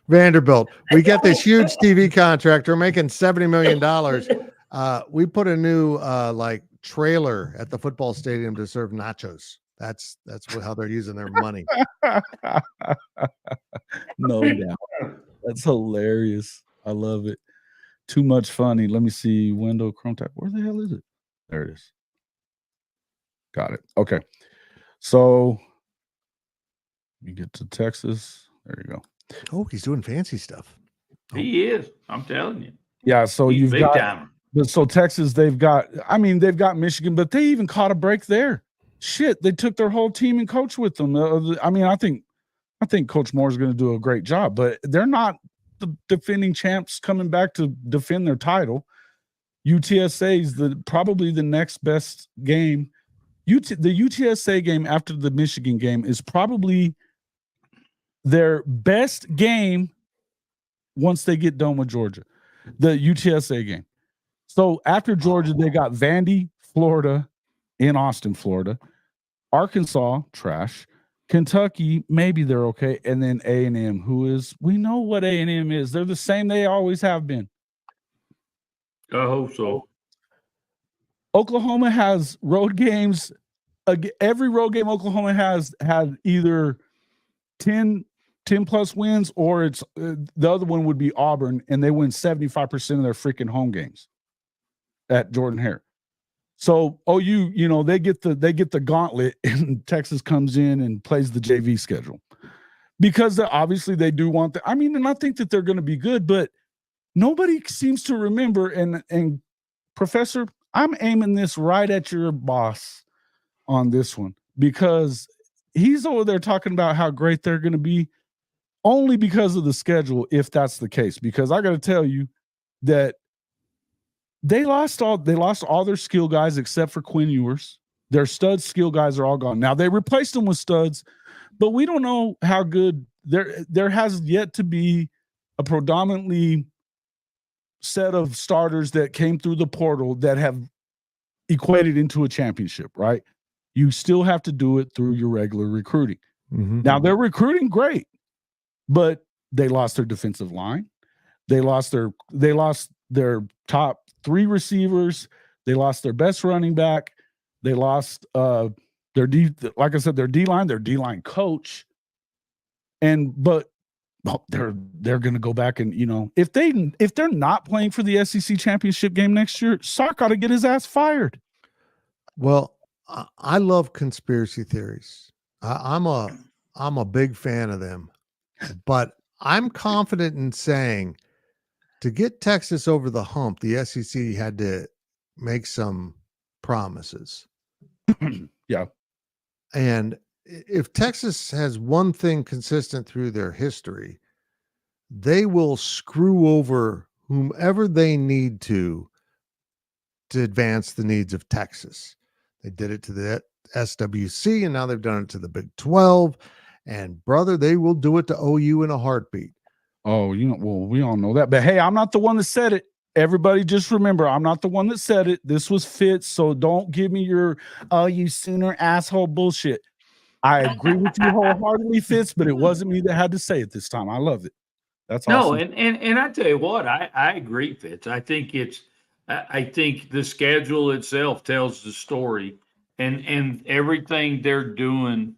Speaker 3: Vanderbilt. We get this huge TV contract. We're making $70 million. We put a new trailer at the football stadium to serve nachos. That's how they're using their money.
Speaker 1: No doubt. That's hilarious. I love it. Too much funny. Let me see. Window Chrome tab. Where the hell is it? There it is. Got it. Okay. So you get to Texas. There you go.
Speaker 3: Oh, he's doing fancy stuff.
Speaker 4: He is. I'm telling you.
Speaker 1: Yeah. So
Speaker 4: He's
Speaker 1: you've
Speaker 4: big
Speaker 1: got.
Speaker 4: timer.
Speaker 1: So Texas, they've got Michigan, but they even caught a break there. Shit, they took their whole team and coach with them. I think Coach Moore is going to do a great job, but they're not the defending champs coming back to defend their title. UTSA is probably the next best game. The UTSA game after the Michigan game is probably their best game once they get done with Georgia. The UTSA game. So after Georgia, they got Vandy, Florida, in Austin, Florida, Arkansas, trash, Kentucky, maybe they're okay, and then A&M, we know what A&M is. They're the same they always have been.
Speaker 4: I hope so.
Speaker 1: Oklahoma has road games. Every road game Oklahoma has had either 10 plus wins, or it's the other one would be Auburn, and they win 75% of their freaking home games at Jordan-Hare. So OU, they get the gauntlet, and Texas comes in and plays the JV schedule because obviously they do want and I think that they're going to be good, but nobody seems to remember. And Professor, I'm aiming this right at your boss on this one because he's over there talking about how great they're going to be only because of the schedule, if that's the case. Because I got to tell you that they lost all their skill guys except for Quinn Ewers. Their stud skill guys are all gone. Now they replaced them with studs, but we don't know how good there has yet to be a predominantly set of starters that came through the portal that have equated into a championship, right? You still have to do it through your regular recruiting.
Speaker 3: Mm-hmm.
Speaker 1: Now they're recruiting great, but they lost their defensive line. They lost their top 3 receivers. They lost their best running back. They lost their D line, their D line coach. But they're going to go back and, if they're not playing for the SEC championship game next year, Sark ought to get his ass fired.
Speaker 3: Well, I love conspiracy theories. I'm a big fan of them, but I'm confident in saying to get Texas over the hump, the SEC had to make some promises.
Speaker 1: Yeah.
Speaker 3: And if Texas has one thing consistent through their history, they will screw over whomever they need to advance the needs of Texas. They did it to the SWC, and now they've done it to the Big 12. And brother, they will do it to OU in a heartbeat.
Speaker 1: Oh, well, we all know that. But hey, I'm not the one that said it. Everybody just remember, I'm not the one that said it. This was Fitz, so don't give me your you Sooner asshole bullshit. I agree with you wholeheartedly, Fitz, but it wasn't me that had to say it this time. I loved it. That's awesome.
Speaker 4: And I tell you what, I agree, Fitz. I think the schedule itself tells the story, and everything they're doing,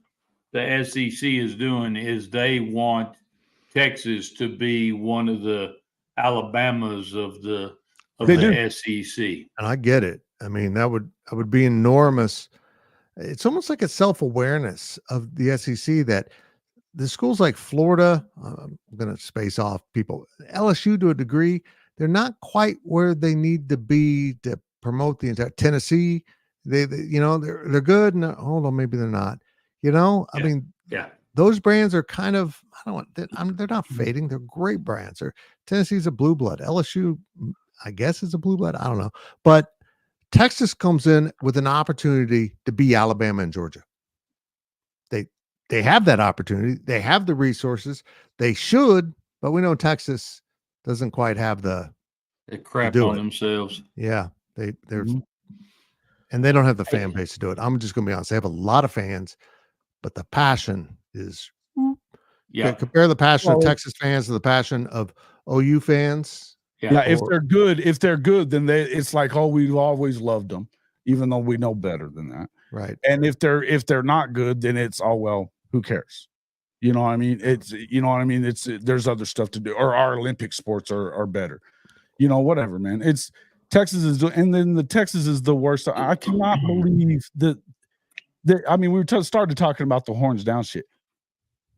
Speaker 4: the SEC is doing, is they want Texas to be one of the Alabamas of the SEC.
Speaker 3: And I get it. I mean, that would be enormous. It's almost like a self-awareness of the SEC that the schools like Florida, I'm going to space off people, LSU to a degree, they're not quite where they need to be to promote the entire Tennessee. They're good. No, hold on, maybe they're not. I mean, those brands are kind of, they're not fading. They're great brands. Tennessee's a blue blood. LSU, I guess, is a blue blood. I don't know. But Texas comes in with an opportunity to be Alabama and Georgia. They have that opportunity. They have the resources. They should, but we know Texas doesn't quite have the
Speaker 4: crap on themselves.
Speaker 3: Yeah, they're and they don't have the fan base to do it. I'm just going to be honest. They have a lot of fans, but the passion is compare the passion of Texas fans to the passion of OU fans.
Speaker 1: Yeah, if they're good, then it's like, oh, we've always loved them, even though we know better than that.
Speaker 3: Right.
Speaker 1: And if they're not good, then it's, oh well, who cares? You know what I mean? It's there's other stuff to do, or our Olympic sports are better. Whatever, man. It's Texas is, and then the Texas is the worst. I cannot believe that. We started talking about the horns down shit.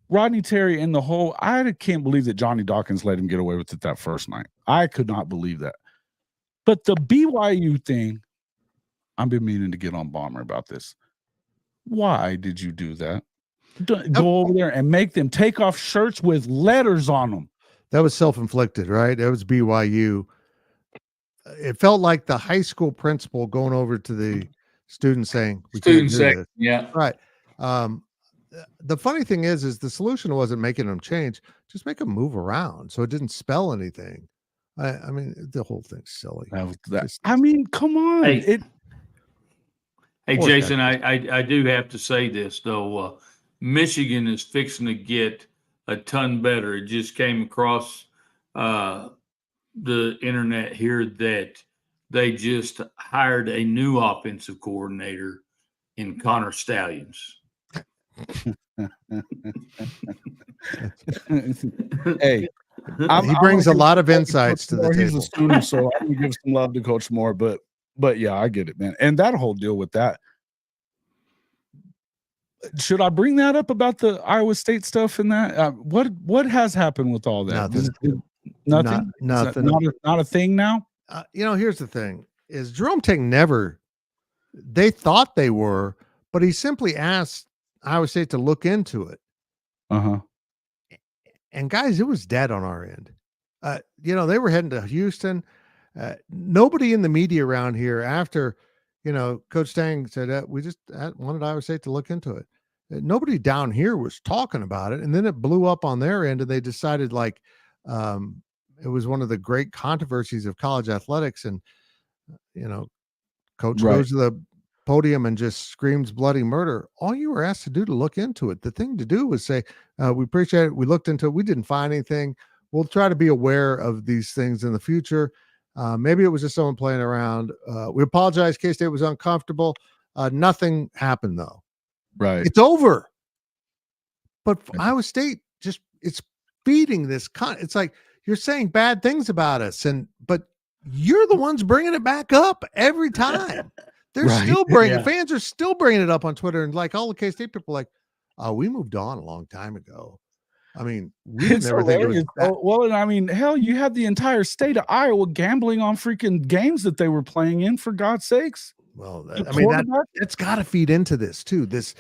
Speaker 1: Rodney Terry and the whole, I can't believe that Johnny Dawkins let him get away with it that first night. I could not believe that. But the BYU thing, I've been meaning to get on Bomber about this. Why did you do that? Go over there and make them take off shirts with letters on them.
Speaker 3: That was self-inflicted, right? That was BYU. It felt like the high school principal going over to the students saying,
Speaker 2: yeah.
Speaker 3: Right. The funny thing is the solution wasn't making them change, just make them move around so it didn't spell anything. I mean, the whole thing's silly.
Speaker 1: Come on.
Speaker 4: Hey, Jason, I do have to say this, though. Michigan is fixing to get a ton better. It just came across the internet here that they just hired a new offensive coordinator in Connor Stallions.
Speaker 1: Hey,
Speaker 3: he brings a lot of insights to the table.
Speaker 1: He's a student, so I can give some love to Coach Moore, but yeah, I get it, man. And that whole deal with that. Should I bring that up about the Iowa State stuff and that? What has happened with all that? Nothing.
Speaker 3: Nothing.
Speaker 1: Not a thing now.
Speaker 3: Here's the thing: is Jerome Tang never? They thought they were, but he simply asked Iowa State to look into it. And guys, it was dead on our end. They were heading to Houston. Nobody in the media around here after. Coach Tang said we just wanted Iowa State to look into it. Nobody down here was talking about it, and then it blew up on their end, and they decided it was one of the great controversies of college athletics. And Coach goes to the podium and just screams bloody murder. All you were asked to do to look into it, the thing to do was say, "We appreciate it. We looked into it. We didn't find anything. We'll try to be aware of these things in the future." Maybe it was just someone playing around. We apologize. K-State was uncomfortable. Nothing happened though.
Speaker 1: Right.
Speaker 3: It's over. But Iowa State it's feeding this it's like you're saying bad things about us, but you're the ones bringing it back up every time. They're
Speaker 1: Right.
Speaker 3: still bringing
Speaker 2: Yeah.
Speaker 3: fans are still bringing it up on Twitter, and like all the K-State people are like, oh, we moved on a long time ago. I mean, we didn't
Speaker 1: It's
Speaker 3: ever think it was
Speaker 1: hilarious.
Speaker 3: that.
Speaker 1: Well, and I mean, hell, you had the entire state of Iowa gambling on freaking games that they were playing in, for God's sakes.
Speaker 3: Well,
Speaker 1: The
Speaker 3: I mean,
Speaker 1: quarterback-
Speaker 3: that's got to feed into this too. This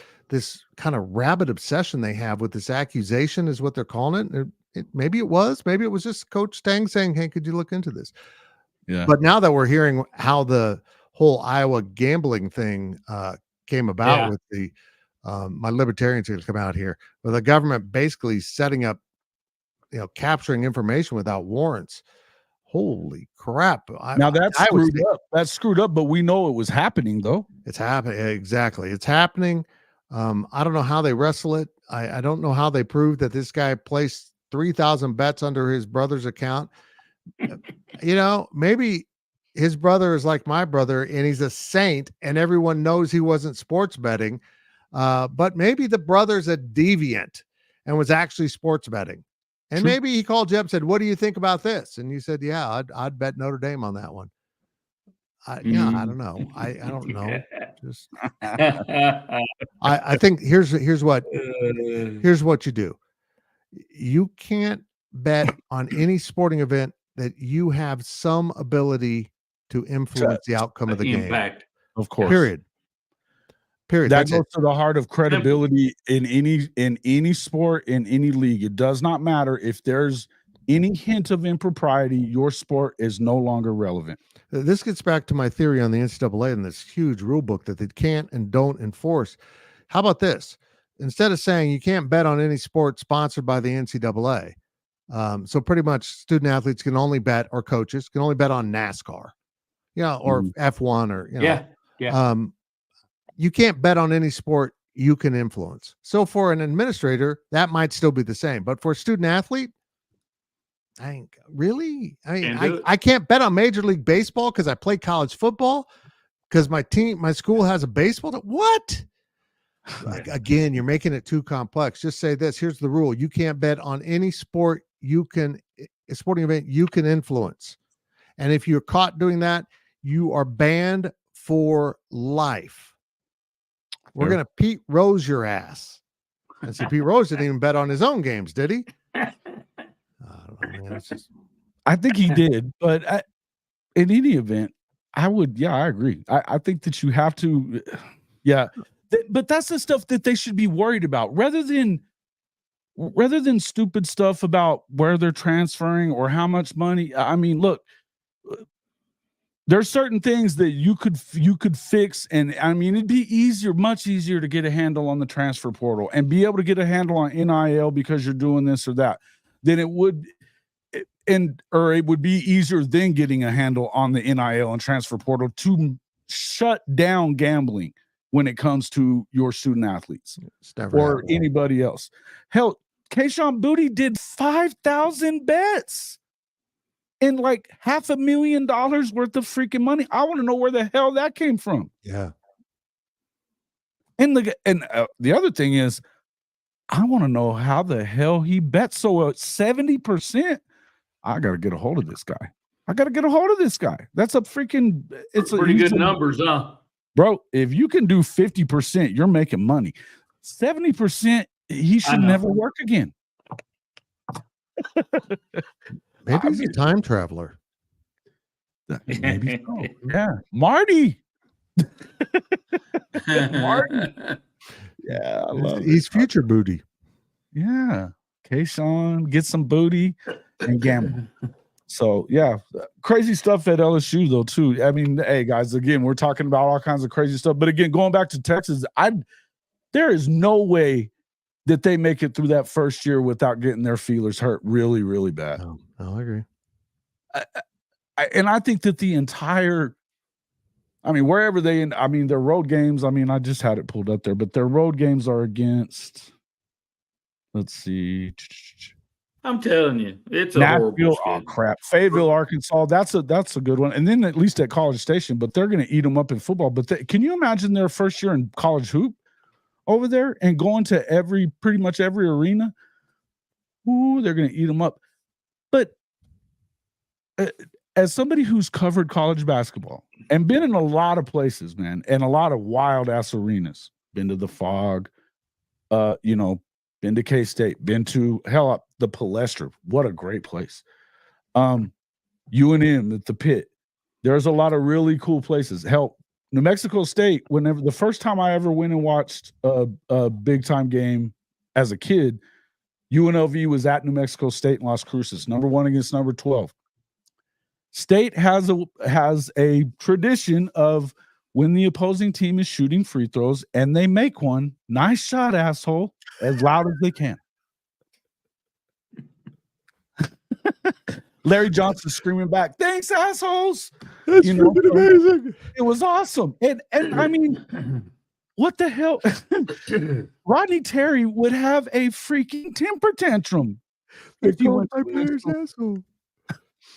Speaker 3: kind of rabid obsession they have with this accusation is what they're calling it. Maybe it was just Coach Stang saying, "Hey, could you look into this?"
Speaker 1: Yeah.
Speaker 3: But now that we're hearing how the whole Iowa gambling thing came about
Speaker 2: Yeah.
Speaker 3: with the my libertarians are going to come out here, with the government basically setting up, capturing information without warrants. Holy crap!
Speaker 1: Now that's
Speaker 3: I would
Speaker 1: screwed up. That's screwed up, but we know it was happening though.
Speaker 3: It's happening. Exactly. It's happening. I don't know how they wrestle it. I don't know how they prove that this guy placed 3,000 bets under his brother's account. Maybe his brother is like my brother and he's a saint and everyone knows he wasn't sports betting. But maybe the brother's a deviant and was actually sports betting. And
Speaker 1: True.
Speaker 3: maybe he called you up and said, "What do you think about this?" And you said, "Yeah, I'd bet Notre Dame on that one." I don't know. I don't know. Just I think here's what you do. You can't bet on any sporting event that you have some ability to influence the outcome of the game.
Speaker 2: Impact.
Speaker 1: Of course.
Speaker 3: Period.
Speaker 1: That
Speaker 3: That's
Speaker 1: goes
Speaker 3: it.
Speaker 1: to the heart of credibility in any sport, in any league. It does not matter if there's any hint of impropriety, your sport is no longer relevant.
Speaker 3: This gets back to my theory on the NCAA and this huge rule book that they can't and don't enforce. How about this? Instead of saying you can't bet on any sport sponsored by the NCAA, so pretty much student athletes can only bet, or coaches can only bet on NASCAR, or F1, or
Speaker 2: Yeah.
Speaker 3: You can't bet on any sport you can influence. So for an administrator, that might still be the same, but for a student athlete, I can't bet on Major League Baseball because I play college football because my school has a baseball. What? Again, you're making it too complex. Just say this. Here's the rule. You can't bet on any sport a sporting event you can influence. And if you're caught doing that, you are banned for life. We're going to Pete Rose your ass. And so Pete Rose didn't even bet on his own games, did he? I don't know, man. It's just...
Speaker 1: I think he did, but in any event, I agree. I think that you have to, but that's the stuff that they should be worried about rather than stupid stuff about where they're transferring or how much money. I mean, look, there's certain things that you could fix, and I mean, it'd be much easier to get a handle on the transfer portal and be able to get a handle on NIL because you're doing this or that than it would. Or it would be easier than getting a handle on the NIL and transfer portal to shut down gambling when it comes to your student athletes or anybody else. Hell, Keyshawn Booty did 5,000 bets in like $500,000 worth of freaking money. I want to know where the hell that came from.
Speaker 3: Yeah.
Speaker 1: And the other thing is, I want to know how the hell he bet so at 70%. I got to get a hold of this guy. That's a freaking, it's
Speaker 2: pretty good numbers, huh?
Speaker 1: Bro, if you can do 50%, you're making money. 70%, he should never work again.
Speaker 3: Maybe he's a time traveler.
Speaker 1: Maybe so. Yeah. Marty. Marty. Yeah, I love
Speaker 3: He's future booty.
Speaker 1: Yeah. Keyshawn, get some booty and gamble. So yeah, crazy stuff at LSU though too. I mean, hey guys, again, we're talking about all kinds of crazy stuff. But again, going back to Texas, there is no way that they make it through that first year without getting their feelers hurt really, really bad.
Speaker 3: No, I agree.
Speaker 1: And I think that the entire, wherever their road games, I just had it pulled up there, but their road games are against, let's see.
Speaker 2: I'm telling you, it's a
Speaker 1: Nashville,
Speaker 2: horrible
Speaker 1: oh crap. Fayetteville, Arkansas, that's a good one. And then at least at College Station, but they're going to eat them up in football. But can you imagine their first year in college hoop over there and going to pretty much every arena? ooh, they're going to eat them up. But as somebody who's covered college basketball and been in a lot of places, man, and a lot of wild ass arenas, been to the Fog, you know, been to K-State, been to the Palestra. What a great place. UNM at the Pit. There's a lot of really cool places. Hell, New Mexico State, whenever the first time I ever went and watched a big time game as a kid, UNLV was at New Mexico State in Las Cruces, number 1 against number 12. State has a tradition of when the opposing team is shooting free throws and they make one, nice shot, asshole, as loud as they can. Larry Johnson screaming back, "Thanks, assholes!"
Speaker 3: That's amazing.
Speaker 1: It was awesome, and I mean, what the hell? Rodney Terry would have a freaking temper tantrum if you went to
Speaker 3: players asshole.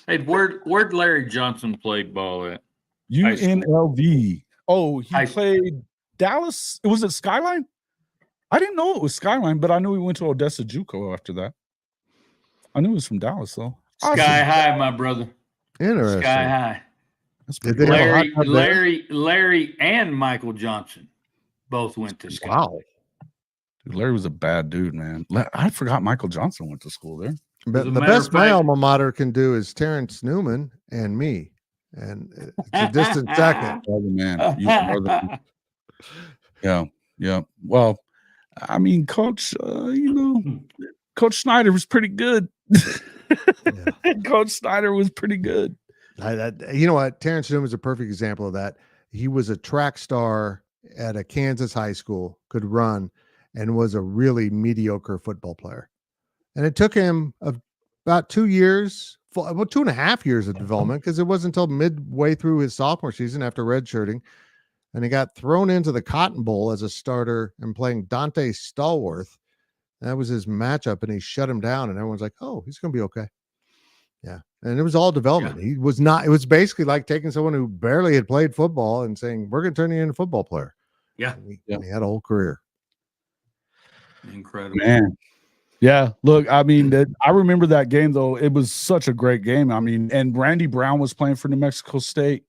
Speaker 4: Hey, where'd Larry Johnson played ball at?
Speaker 1: UNLV. Oh, he
Speaker 4: High
Speaker 1: played Dallas. Was it Skyline? I didn't know it was Skyline, but I knew he went to Odessa JUCO after that. I knew he was from Dallas, though.
Speaker 4: Sky high, my brother.
Speaker 3: Interesting.
Speaker 4: Sky high.
Speaker 1: That's
Speaker 3: Did
Speaker 1: pretty
Speaker 3: they
Speaker 1: cool.
Speaker 3: have a hot tub there?
Speaker 4: Larry and Michael Johnson both went to Sky.
Speaker 3: Wow.
Speaker 1: Dude, Larry was a bad dude, man. I forgot Michael Johnson went to school there.
Speaker 3: But
Speaker 4: a
Speaker 3: the
Speaker 4: matter of
Speaker 3: best my
Speaker 4: fact-
Speaker 3: alma mater can do is Terrence Newman and me. And it's a distant second.
Speaker 1: Brother, man. You brother. Yeah. Well, I mean, Coach, Coach Snyder was pretty good. Coach Snyder was pretty good.
Speaker 3: You know what? Terrence Newman is a perfect example of that. He was a track star at a Kansas high school, could run, and was a really mediocre football player. And it took him about 2 years, about 2.5 years of development, because it wasn't until midway through his sophomore season after redshirting, and he got thrown into the Cotton Bowl as a starter and playing Dante Stallworth. That was his matchup, and he shut him down, and everyone's like, oh, he's going to be okay. Yeah. And it was all development. Yeah. He was not, it was basically like taking someone who barely had played football and saying, we're going to turn you into a football player.
Speaker 4: Yeah.
Speaker 3: And he had a whole career.
Speaker 4: Incredible.
Speaker 1: Man. Yeah. Look, I mean, I remember that game, though. It was such a great game. I mean, and Randy Brown was playing for New Mexico State.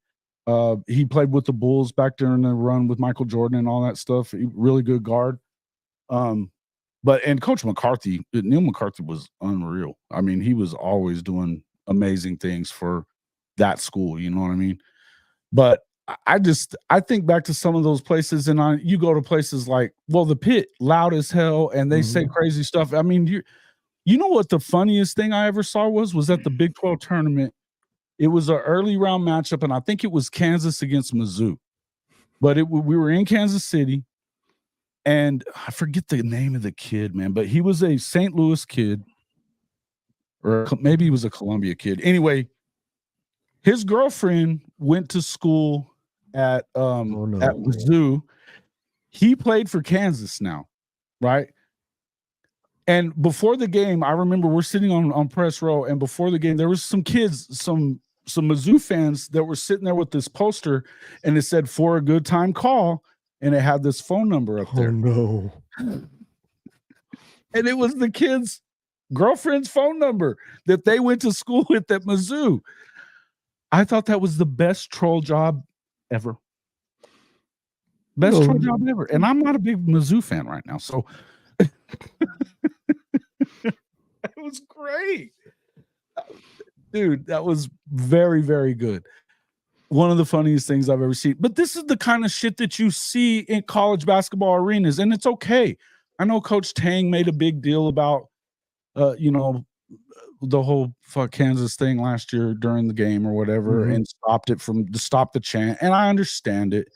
Speaker 1: He played with the Bulls back during the run with Michael Jordan and all that stuff. Really good guard. And Coach McCarthy, Neil McCarthy was unreal. I mean, he was always doing amazing things for that school. You know what I mean? But I think back to some of those places, and you go to places like, well, the Pit, loud as hell, and they say crazy stuff. I mean, you know what the funniest thing I ever saw was at the Big 12 tournament. It was an early round matchup, and I think it was Kansas against Mizzou. But we were in Kansas City. And I forget the name of the kid, man, but he was a St. Louis kid, or maybe he was a Columbia kid. Anyway, his girlfriend went to school at Mizzou. He played for Kansas now, right? And before the game, I remember we're sitting on press row, and before the game, there was some kids, some Mizzou fans that were sitting there with this poster, and it said, "For a good time, call." And it had this phone number up there.
Speaker 3: Oh, no.
Speaker 1: And it was the kid's girlfriend's phone number that they went to school with at Mizzou. I thought that was the best troll job ever. Best troll job ever. And I'm not a big Mizzou fan right now. So it was great. Dude, that was very, very good. One of the funniest things I've ever seen. But this is the kind of shit that you see in college basketball arenas, and it's okay. I know Coach Tang made a big deal about, the whole Kansas thing last year during the game or whatever, and stop the chant. And I understand it.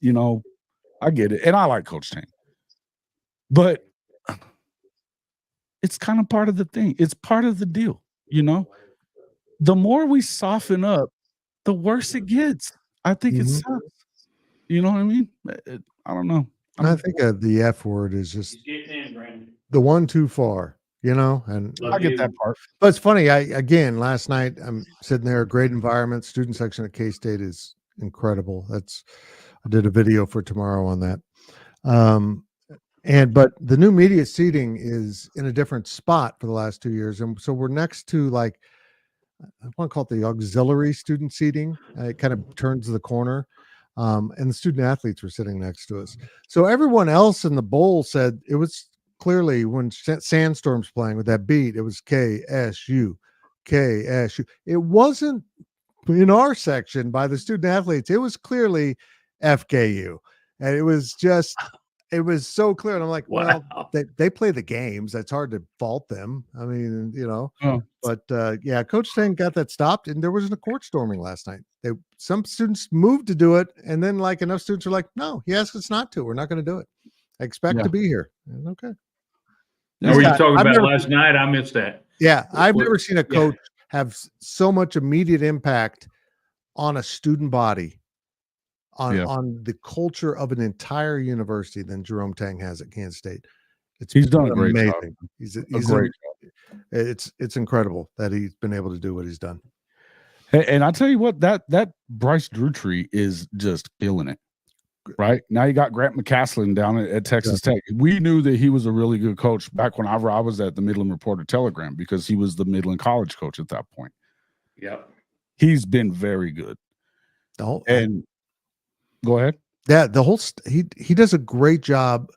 Speaker 1: I get it. And I like Coach Tang. But it's kind of part of the thing. It's part of the deal, The more we soften up, the worse it gets. I think it sucks. You know what I mean? I don't know.
Speaker 3: I think the F word is just the one too far, and
Speaker 1: I get that part.
Speaker 3: But it's funny. Last night I'm sitting there, great environment. Student section at K-State is incredible. I did a video for tomorrow on that. But the new media seating is in a different spot for the last 2 years. And so we're next to, like, I want to call it the auxiliary student seating. It kind of turns the corner. And the student athletes were sitting next to us. So everyone else in the bowl said it was clearly, when Sandstorm's playing with that beat, it was KSU, KSU. It wasn't in our section by the student athletes. It was clearly FKU. And it was so clear. And I'm like,
Speaker 2: Wow.
Speaker 3: well, they play the games. That's hard to fault them. I mean,
Speaker 1: Oh.
Speaker 3: but yeah, Coach Tang got that stopped, and there wasn't a court storming last night. Some students moved to do it, and then like enough students are like, no, he asked us not to. We're not going to do it. I expect to be here. And, okay.
Speaker 2: Now, were you talking
Speaker 3: I've
Speaker 2: about
Speaker 3: never-
Speaker 2: last night? I missed that.
Speaker 3: Yeah, I've never seen a coach have so much immediate impact on a student body, on the culture of an entire university than Jerome Tang has at Kansas State.
Speaker 1: He's done a great
Speaker 3: amazing.
Speaker 1: job.
Speaker 3: He's
Speaker 1: A great job.
Speaker 3: It's incredible that he's been able to do what he's done.
Speaker 1: Hey, and I tell you what, that Bryce Drew tree is just killing it. Right now, you got Grant McCaslin down at Texas Tech. We knew that he was a really good coach back whenever I was at the Midland Reporter Telegram, because he was the Midland College coach at that point.
Speaker 2: Yep.
Speaker 1: He's been very good. And go ahead.
Speaker 3: Yeah, he does a great job.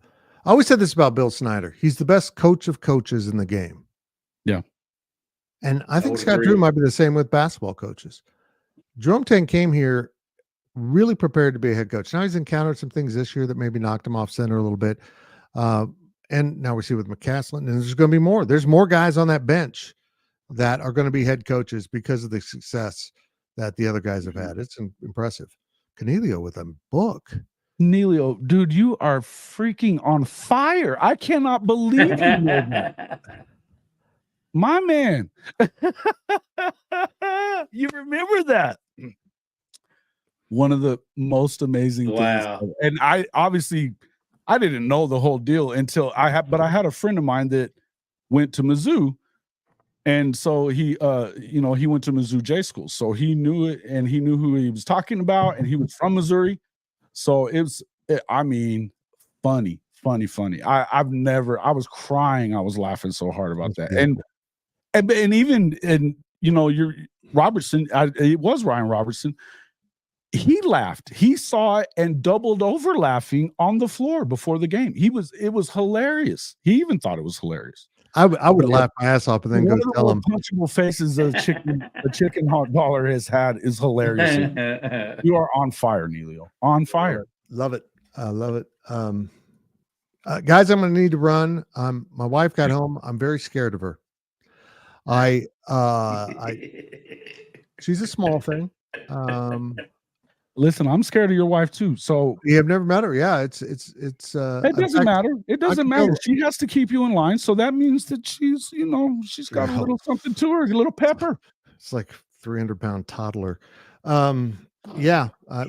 Speaker 3: I always said this about Bill Snyder. He's the best coach of coaches in the game.
Speaker 1: Yeah.
Speaker 3: And I think
Speaker 2: would
Speaker 3: Scott
Speaker 2: agree.
Speaker 3: Drew might be the same with basketball coaches. Jerome Tang came here really prepared to be a head coach. Now he's encountered some things this year that maybe knocked him off center a little bit. And now we see with McCaslin, and there's going to be more. There's more guys on that bench that are going to be head coaches because of the success that the other guys have had. It's impressive. Cornelio with a book.
Speaker 1: Neilio, dude, you are freaking on fire. I cannot believe you know that. My man. You remember that? One of the most amazing
Speaker 2: Wow.
Speaker 1: things. And I didn't know the whole deal until I had a friend of mine that went to Mizzou. And so he went to Mizzou J school. So he knew it, and he knew who he was talking about, and he was from Missouri. So funny. I was crying. I was laughing so hard about that. And even you're Robertson, it was Ryan Robertson. He laughed. He saw it and doubled over laughing on the floor before the game. It was hilarious. He even thought it was hilarious.
Speaker 3: I would laugh my ass off and then go tell him.
Speaker 1: Punchable faces a chicken hot dollar has had is hilarious. You are on fire, Neilio. On fire.
Speaker 3: Love it. I love it. Guys, I'm going to need to run. My wife got home. I'm very scared of her. She's a small thing.
Speaker 1: Listen, I'm scared of your wife too. So
Speaker 3: you have never met her. Yeah, it
Speaker 1: doesn't matter. It doesn't matter. She has to keep you in line. So that means that she's got a little something to her, a little pepper.
Speaker 3: It's like 300-pound toddler. Yeah. I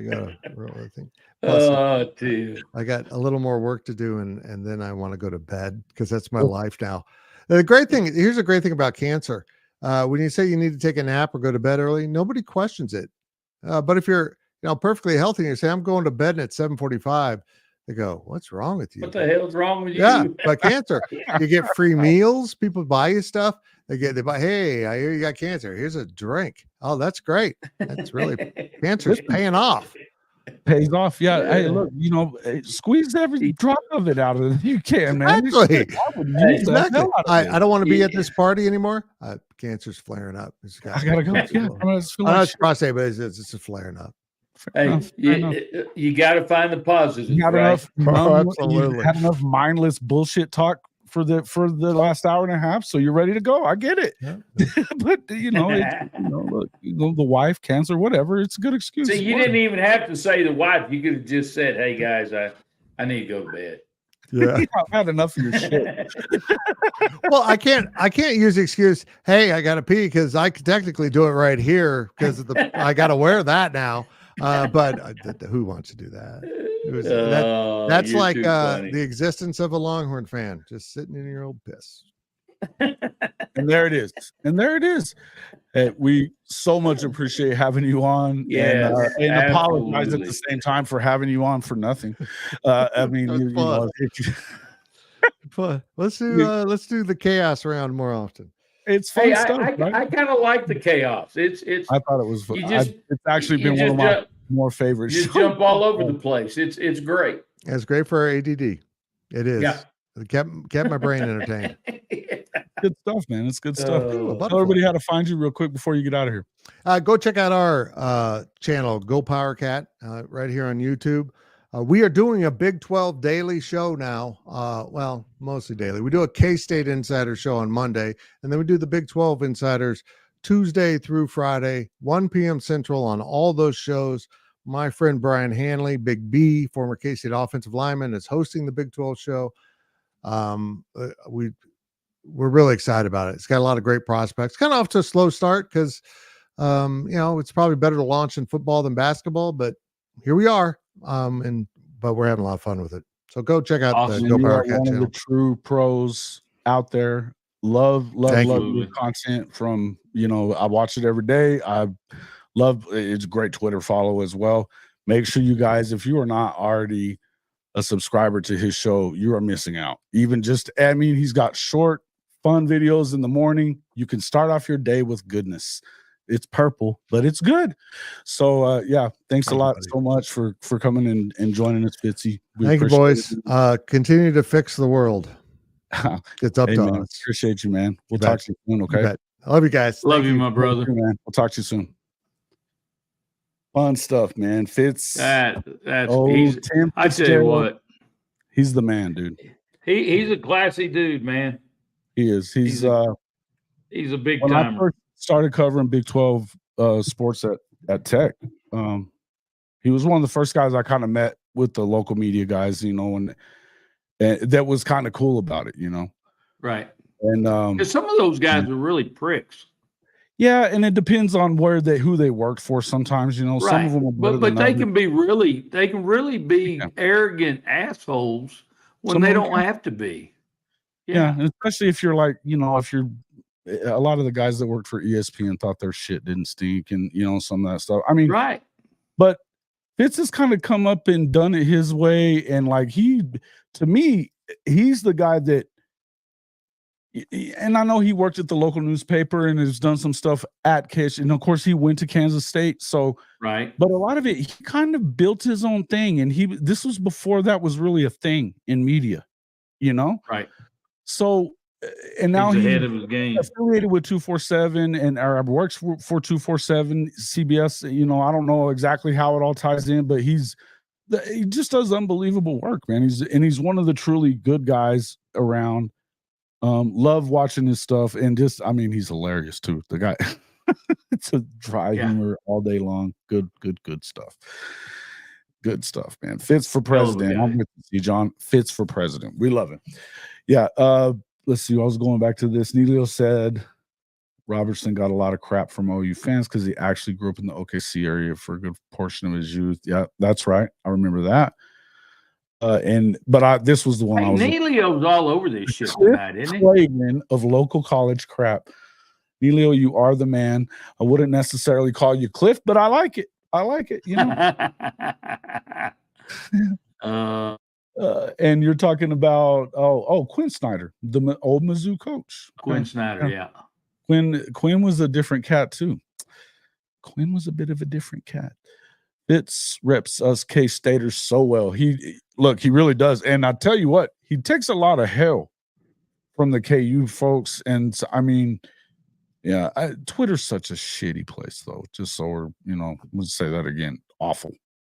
Speaker 3: got a real thing.
Speaker 2: Oh, dude.
Speaker 3: I got a little more work to do, and then I want to go to bed because that's my life now. Here's a great thing about cancer. When you say you need to take a nap or go to bed early, nobody questions it. But if you're perfectly healthy and you say, I'm going to bed at 7:45, they go, what's wrong with you?
Speaker 2: What the hell's wrong with you?
Speaker 3: Yeah, but cancer. You get free meals. People buy you stuff. They buy, hey, I hear you got cancer. Here's a drink. Oh, that's great. That's really, cancer's paying off.
Speaker 1: Pays off. Yeah. Hey, look, squeeze every drop of it out of it you can, man.
Speaker 3: Exactly.
Speaker 1: Exactly.
Speaker 3: I don't want to be at this party anymore. Cancer's flaring up.
Speaker 1: I gotta go. Yeah.
Speaker 3: I know it's prostate, but it's flaring up.
Speaker 2: Hey, you got to find the positives.
Speaker 1: You had
Speaker 2: right?
Speaker 3: Absolutely.
Speaker 1: Had enough mindless bullshit talk for the last hour and a half, so you're ready to go. I get it.
Speaker 3: Yeah.
Speaker 1: But look, the wife, cancer, whatever. It's a good excuse.
Speaker 2: See, you didn't even have to say the wife. You could have just said, "Hey guys, I need to go to bed."
Speaker 3: Yeah.
Speaker 1: I've had enough of your shit.
Speaker 3: Well, I can't use the excuse, hey, I gotta pee, because I could technically do it right here because I gotta wear that now. But who wants to do that? That's like the existence of a Longhorn fan, just sitting in your old piss.
Speaker 1: And there it is. And there it is. We so much appreciate having you on.
Speaker 2: Yes,
Speaker 1: and apologize at
Speaker 2: absolutely.
Speaker 1: the same time for having you on for nothing. I mean,
Speaker 3: That's
Speaker 1: you know,
Speaker 3: fun. Let's do the chaos round more often.
Speaker 1: it's fun
Speaker 2: Hey,
Speaker 1: stuff.
Speaker 2: I
Speaker 1: Right?
Speaker 2: kind of like the chaos. It's
Speaker 1: I thought it was fun.
Speaker 2: you just
Speaker 1: It's actually
Speaker 2: you
Speaker 1: been one of my
Speaker 2: just
Speaker 1: more favorite
Speaker 2: you
Speaker 1: shows.
Speaker 2: jump all over the place. It's great.
Speaker 3: It's great for our ADD. It is.
Speaker 2: Yeah.
Speaker 3: It kept my brain entertained.
Speaker 1: Good stuff, man. It's good stuff.
Speaker 2: Oh,
Speaker 1: Tell everybody how to find you real quick before you get out of here.
Speaker 3: Go check out our channel, Go PowerCat, right here on YouTube. We are doing a Big 12 daily show now. Well, mostly daily. We do a K-State Insider show on Monday, and then we do the Big 12 Insiders Tuesday through Friday, 1 p.m. Central on all those shows. My friend Brian Hanley, Big B, former K-State offensive lineman, is hosting the Big 12 show. We're really excited about it. It's got a lot of great prospects. Kind of off to a slow start because, it's probably better to launch in football than basketball, but here we are. But we're having a lot of fun with it. So go check out
Speaker 1: Awesome.
Speaker 3: the Go
Speaker 1: You are
Speaker 3: PowerCat
Speaker 1: one of
Speaker 3: channel.
Speaker 1: the true pros out there. Love
Speaker 3: Thank
Speaker 1: your
Speaker 2: you.
Speaker 1: content from, I watch it every day. I love it's a great Twitter follow as well. Make sure you guys, if you are not already a subscriber to his show, you are missing out. He's got short, fun videos in the morning. You can start off your day with goodness. It's purple, but it's good. So thanks a lot so much for coming in and joining us, Fitzy.
Speaker 3: Thank you, boys. Continue to fix the world. It's up to
Speaker 1: man,
Speaker 3: us.
Speaker 1: appreciate you, man. We'll talk to you soon, okay?
Speaker 3: I love you guys.
Speaker 2: Love you, my brother.
Speaker 1: You, man. We'll talk to you soon. Fun stuff, man. Fitz.
Speaker 2: That's
Speaker 1: Tim
Speaker 2: I tell you what,
Speaker 1: he's the man, dude.
Speaker 2: he's a classy dude, man.
Speaker 1: He is. He's
Speaker 2: a big
Speaker 1: when I
Speaker 2: timer.
Speaker 1: first started covering Big 12 sports at Tech, he was one of the first guys I kind of met with the local media guys, and that was kind of cool about it,
Speaker 2: Right.
Speaker 1: And
Speaker 2: 'cause some of those guys are really pricks.
Speaker 1: Yeah, and it depends on who they worked for. Sometimes, some of them are better
Speaker 2: but they
Speaker 1: than
Speaker 2: can be really be arrogant assholes when
Speaker 1: Some
Speaker 2: they
Speaker 1: of them
Speaker 2: don't
Speaker 1: can.
Speaker 2: have to be.
Speaker 1: Yeah, and especially if you're like, if you're a lot of the guys that worked for ESPN thought their shit didn't stink, and some of that stuff. I mean,
Speaker 2: Right.
Speaker 1: But Fitz has kind of come up and done it his way, and to me, he's the guy that. And I know he worked at the local newspaper and has done some stuff at Kish, and of course he went to Kansas State. So
Speaker 2: right,
Speaker 1: but a lot of it, he kind of built his own thing, and this was before that was really a thing in media,
Speaker 2: right.
Speaker 1: So, and now
Speaker 2: he's ahead of his game.
Speaker 1: Affiliated with 247 and works for 247 CBS. I don't know exactly how it all ties in, but he just does unbelievable work, man. He's one of the truly good guys around. Love watching his stuff, and he's hilarious too. The guy, it's a dry humor all day long. Good stuff. Good stuff, man. Fitz for president. I'm with you, John. Fitz for president. We love him. Yeah. Let's see. I was going back to this. Neilio said Robertson got a lot of crap from OU fans because he actually grew up in the OKC area for a good portion of his youth. Yeah, that's right. I remember that. This was the one.
Speaker 2: Neilio's all over this shit tonight, isn't he?
Speaker 1: Flagrant of local college crap. Neilio, you are the man. I wouldn't necessarily call you Cliff, but I like it. And you're talking about Quinn Snyder, the old Mizzou coach.
Speaker 2: Quinn Snyder, yeah.
Speaker 1: Quinn was a different cat too. Quinn was a bit of a different cat. Fitz reps us K-Staters so well. He really does. And I tell you what, he takes a lot of hell from the KU folks. And Twitter's such a shitty place, though. Just so we're, let's say that again, awful.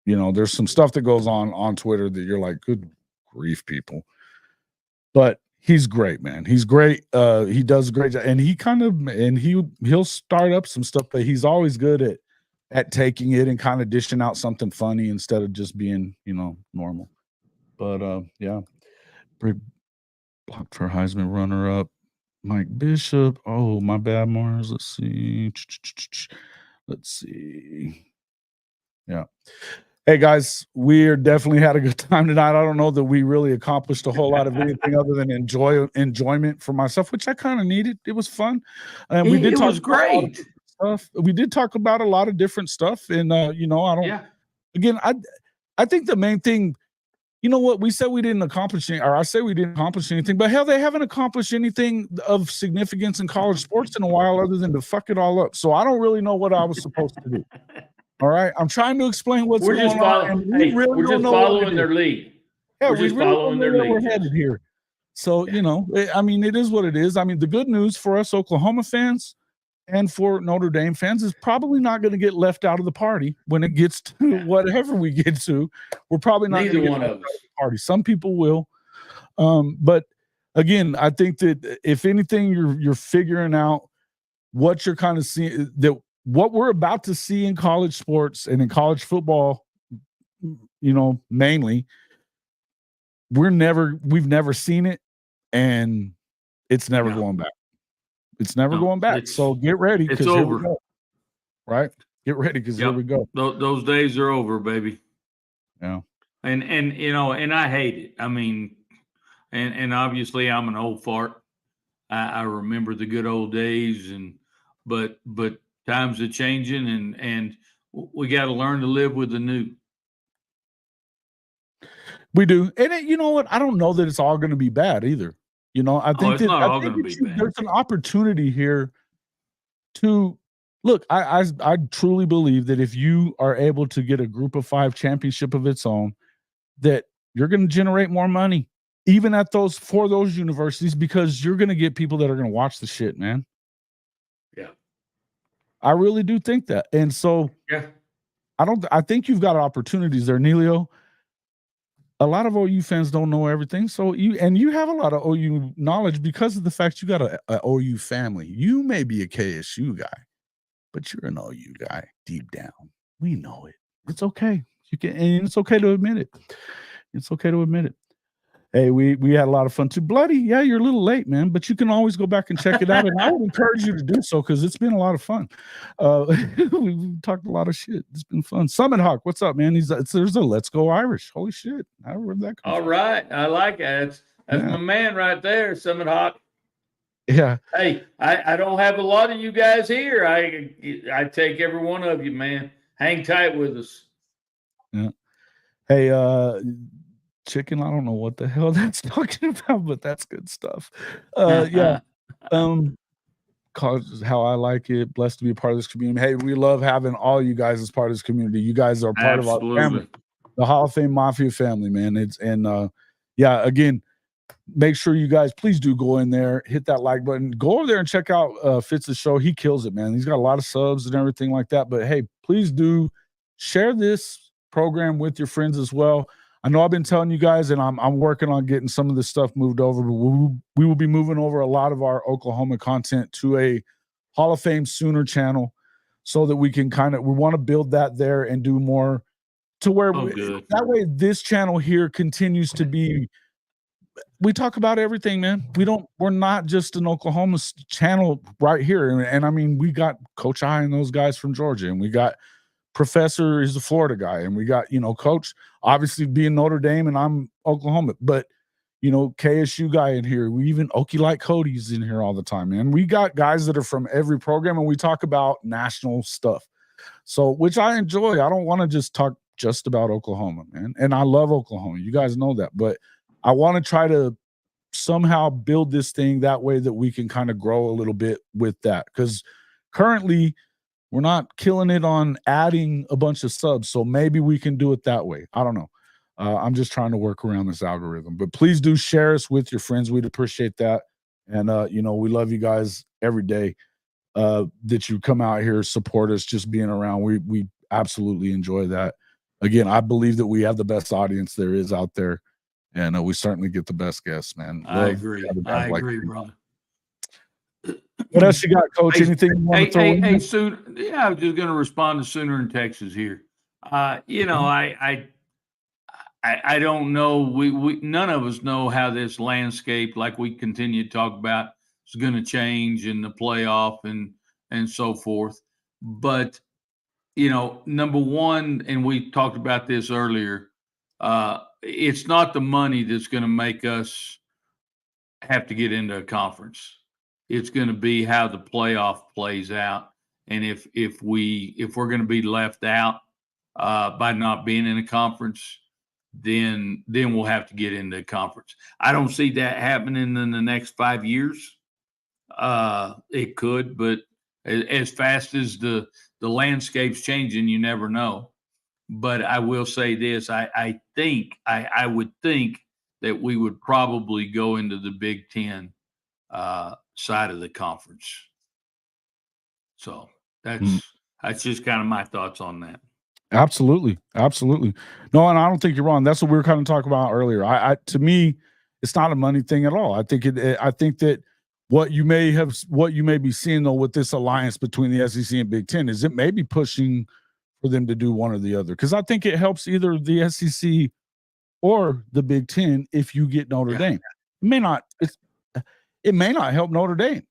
Speaker 1: There's some stuff that goes on Twitter that you're like, good grief, people. But he's great, man. He's great. He does a great job. And he'll start up some stuff, but he's always good at taking it and kind of dishing out something funny instead of just being, normal. But blocked for Heisman runner-up. Mike Bishop. Oh, my bad, Mars. Let's see. Yeah. Hey guys, we definitely had a good time tonight. I don't know that we really accomplished a whole lot of anything other than enjoyment for myself, which I kind of needed. It was fun, and we did
Speaker 4: It
Speaker 1: talk
Speaker 4: was
Speaker 1: about a lot of
Speaker 4: great.
Speaker 1: different stuff. We did talk about a lot of different stuff, and you know, I don't.
Speaker 4: Yeah.
Speaker 1: Again, I think the main thing, you know what, we said we didn't accomplish anything, or I say we didn't accomplish anything, but hell, they haven't accomplished anything of significance in college sports in a while, other than to fuck it all up. So I don't really know what I was supposed to do. All right, I'm trying to explain what's
Speaker 2: We're just
Speaker 1: going on,
Speaker 2: following.
Speaker 1: and we
Speaker 2: Hey,
Speaker 1: really
Speaker 2: we're
Speaker 1: don't
Speaker 2: just
Speaker 1: know what it
Speaker 2: following
Speaker 1: is.
Speaker 2: their lead.
Speaker 1: Yeah,
Speaker 2: We're
Speaker 1: we
Speaker 2: just
Speaker 1: really don't
Speaker 2: following
Speaker 1: know
Speaker 2: their
Speaker 1: where we're
Speaker 2: lead.
Speaker 1: headed here. So, you know, I mean, it is what it is. I mean, the good news for us Oklahoma fans and for Notre Dame fans is probably not going to get left out of the party when it gets to whatever we get to. We're probably not going
Speaker 2: Neither
Speaker 1: to get
Speaker 2: one
Speaker 1: left
Speaker 2: of
Speaker 1: out of
Speaker 2: us.
Speaker 1: the party. Some people will. But again, I think that if anything, you're figuring out what you're kind of seeing, that what we're about to see in college sports and in college football, you know, mainly, we've never seen it, and it's never
Speaker 4: No.
Speaker 1: going back. It's never
Speaker 4: No,
Speaker 1: going back.
Speaker 4: it's-
Speaker 1: So get ready,
Speaker 4: it's
Speaker 1: because here we
Speaker 4: over.
Speaker 1: go. Right? Get ready, because here
Speaker 4: Yep.
Speaker 1: we go.
Speaker 4: Those days are over, baby.
Speaker 1: Yeah.
Speaker 4: And you know, and I hate it. I mean, and obviously I'm an old fart. I remember the good old days, but times are changing, and we got to learn to live with the new.
Speaker 1: We do. And you know what? I don't know that it's all going to be bad either. You know, I think
Speaker 4: it's
Speaker 1: that
Speaker 4: not
Speaker 1: I
Speaker 4: all
Speaker 1: think
Speaker 4: gonna be bad.
Speaker 1: there's an opportunity here to look. I truly believe that if you are able to get a group of 5 championship of its own, that you're going to generate more money, even at those universities, because you're going to get people that are going to watch the shit, man.
Speaker 4: Yeah.
Speaker 1: I really do think that. And so
Speaker 4: Yeah.
Speaker 1: I think you've got opportunities there, Neilio. A lot of OU fans don't know everything. So you have a lot of OU knowledge because of the fact you got a OU family. You may be a KSU guy, but you're an OU guy deep down. We know it. It's okay. And it's okay to admit it. It's okay to admit it. Hey, we had a lot of fun too. Bloody, yeah, you're a little late, man, but you can always go back and check it out. And I would encourage you to do so, because it's been a lot of fun. We've talked a lot of shit. It's been fun. Summit Hawk, what's up, man? There's a Let's Go Irish. Holy shit. Where'd that come
Speaker 2: All
Speaker 1: from?
Speaker 2: right. I like it. That's my man right there, Summit Hawk.
Speaker 1: Yeah.
Speaker 2: Hey, I don't have a lot of you guys here. I take every one of you, man. Hang tight with us.
Speaker 1: Yeah. Hey, chicken, I don't know what the hell that's talking about, but that's good stuff. Yeah. College is how I like it. Blessed to be a part of this community. Hey, we love having all you guys as part of this community. You guys are part of our family, the Hall of Fame Mafia family, man. Yeah, again, make sure you guys please do go in there, hit that like button, go over there and check out Fitz's show. He kills it, man. He's got a lot of subs and everything like that. But hey, please do share this program with your friends as well. I know I've been telling you guys, and I'm working on getting some of this stuff moved over, but we will be moving over a lot of our Oklahoma content to a Hall of Fame Sooner channel, so that we can we want to build that there and do more to where that way this channel here continues to be. We talk about everything, man. We're not just an Oklahoma channel right here. And I mean, we got Coach I and those guys from Georgia, and we got Professor is the Florida guy, and we got, Coach obviously being Notre Dame, and I'm Oklahoma, but KSU guy in here. We even Okie like Cody's in here all the time, man. We got guys that are from every program, and we talk about national stuff. So, which I enjoy. I don't want to just talk just about Oklahoma, man. And I love Oklahoma. You guys know that, but I want to try to somehow build this thing that way that we can kind of grow a little bit with that. Because currently we're not killing it on adding a bunch of subs. So maybe we can do it that way. I don't know. I'm just trying to work around this algorithm. But please do share us with your friends. We'd appreciate that. And, we love you guys every day that you come out here, support us, just being around. We absolutely enjoy that. Again, I believe that we have the best audience there is out there. And we certainly get the best guests, man.
Speaker 4: I agree. I agree, brother.
Speaker 1: What else you got, Coach? Anything you want to throw in?
Speaker 4: Hey, Sooner. Yeah, I was just going to respond to Sooner in Texas here. I don't know. We none of us know how this landscape, like we continue to talk about, is going to change in the playoff and so forth. But you know, number one, and we talked about this earlier, it's not the money that's going to make us have to get into a conference. It's going to be how the playoff plays out, and if we're going to be left out by not being in a conference, then we'll have to get into a conference. I don't see that happening in the next 5 years. It could, but as fast as the landscape's changing, you never know. But I will say this: I would think that we would probably go into the Big Ten side of the conference. So that's just kind of my thoughts on that.
Speaker 1: Absolutely. No, and I don't think you're wrong. That's what we were kind of talking about earlier. To me, it's not a money thing at all. I think that what you may be seeing though with this alliance between the SEC and Big Ten is it may be pushing for them to do one or the other, because I think it helps either the SEC or the Big Ten if you get Notre Dame. It may not help Notre Dame,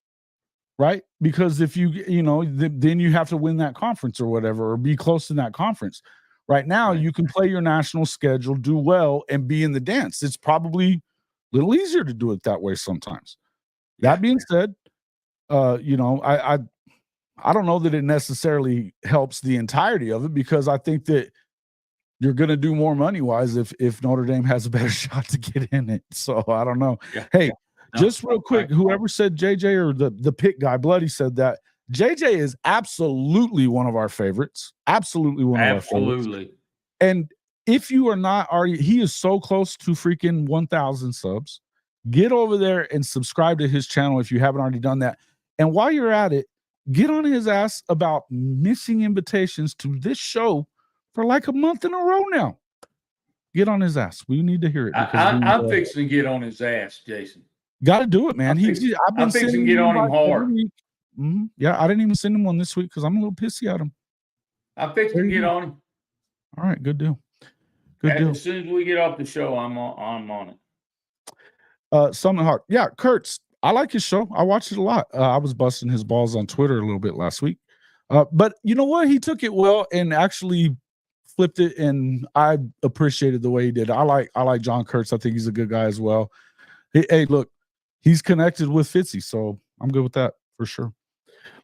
Speaker 1: right? Because if then you have to win that conference or whatever, or be close to that conference. Right now, you can play your national schedule, do well, and be in the dance. It's probably a little easier to do it that way sometimes. That being said, I don't know that it necessarily helps the entirety of it, because I think that you're going to do more money-wise if Notre Dame has a better shot to get in it. So I don't know. Yeah. Hey, just real quick, whoever said JJ, or the pick guy, Bloody, said that JJ is absolutely one of our favorites. Absolutely one of our favorites. And if you are not already, he is so close to freaking 1,000 subs. Get over there and subscribe to his channel if you haven't already done that. And while you're at it, get on his ass about missing invitations to this show for like a month in a row now. Get on his ass. We need to hear it.
Speaker 2: I'm fixing to get on his ass, Jason.
Speaker 1: Got to do it, man.
Speaker 2: I'm fixing to get on him hard.
Speaker 1: Mm-hmm. Yeah, I didn't even send him one this week because I'm a little pissy at him.
Speaker 2: I'm fixing to get on him.
Speaker 1: All right, good deal. Good deal.
Speaker 2: As soon as we get off the show, I'm on it.
Speaker 1: Something hard. Yeah, Kurtz. I like his show. I watched it a lot. I was busting his balls on Twitter a little bit last week. But you know what? He took it well and actually flipped it, and I appreciated the way he did. I like John Kurtz. I think he's a good guy as well. Hey, look, he's connected with Fitzy, so I'm good with that for sure.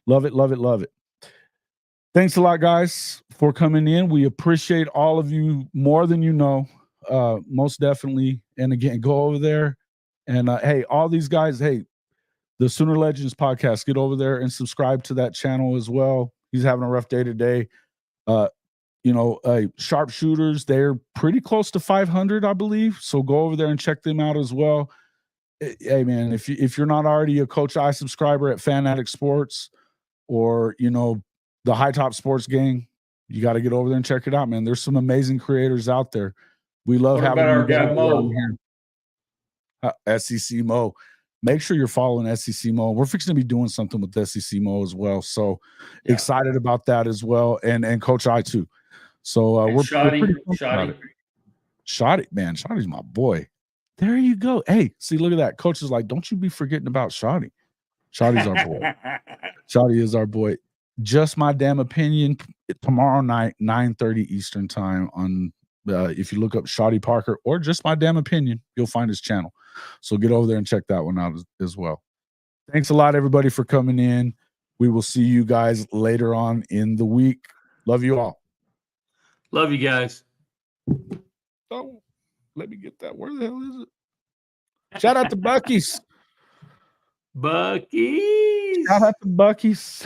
Speaker 1: Love it. Thanks a lot, guys, for coming in. We appreciate all of you more than you know, most definitely. And again, go over there. And hey, all these guys, hey, the Sooner Legends podcast, get over there and subscribe to that channel as well. He's having a rough day today. Sharpshooters, they're pretty close to 500, I believe. So go over there and check them out as well. Hey, man, if you're not already a Coach I subscriber at Fanatic Sports, or the High Top Sports Gang, you got to get over there and check it out, man. There's some amazing creators out there. We love having
Speaker 2: our guy Mo
Speaker 1: here. SEC Mo. Make sure you're following SEC Mo. We're fixing to be doing something with SEC Mo as well. So excited about that as well. And Coach I too. So we're
Speaker 2: Shoddy,
Speaker 1: man. Shoddy's my boy. There you go. Hey, see, look at that. Coach is like, don't you be forgetting about Shoddy. Shoddy's our boy. Shoddy is our boy. Just My Damn Opinion, tomorrow night, 9:30 Eastern time on if you look up Shoddy Parker or Just My Damn Opinion, you'll find his channel. So get over there and check that one out as well. Thanks a lot, everybody, for coming in. We will see you guys later on in the week. Love you all.
Speaker 4: Love you guys.
Speaker 1: Oh, let me get that. Where the hell is it? Shout out to Buc-ee's.
Speaker 4: Buc-ee's.
Speaker 1: Shout out to Buc-ee's.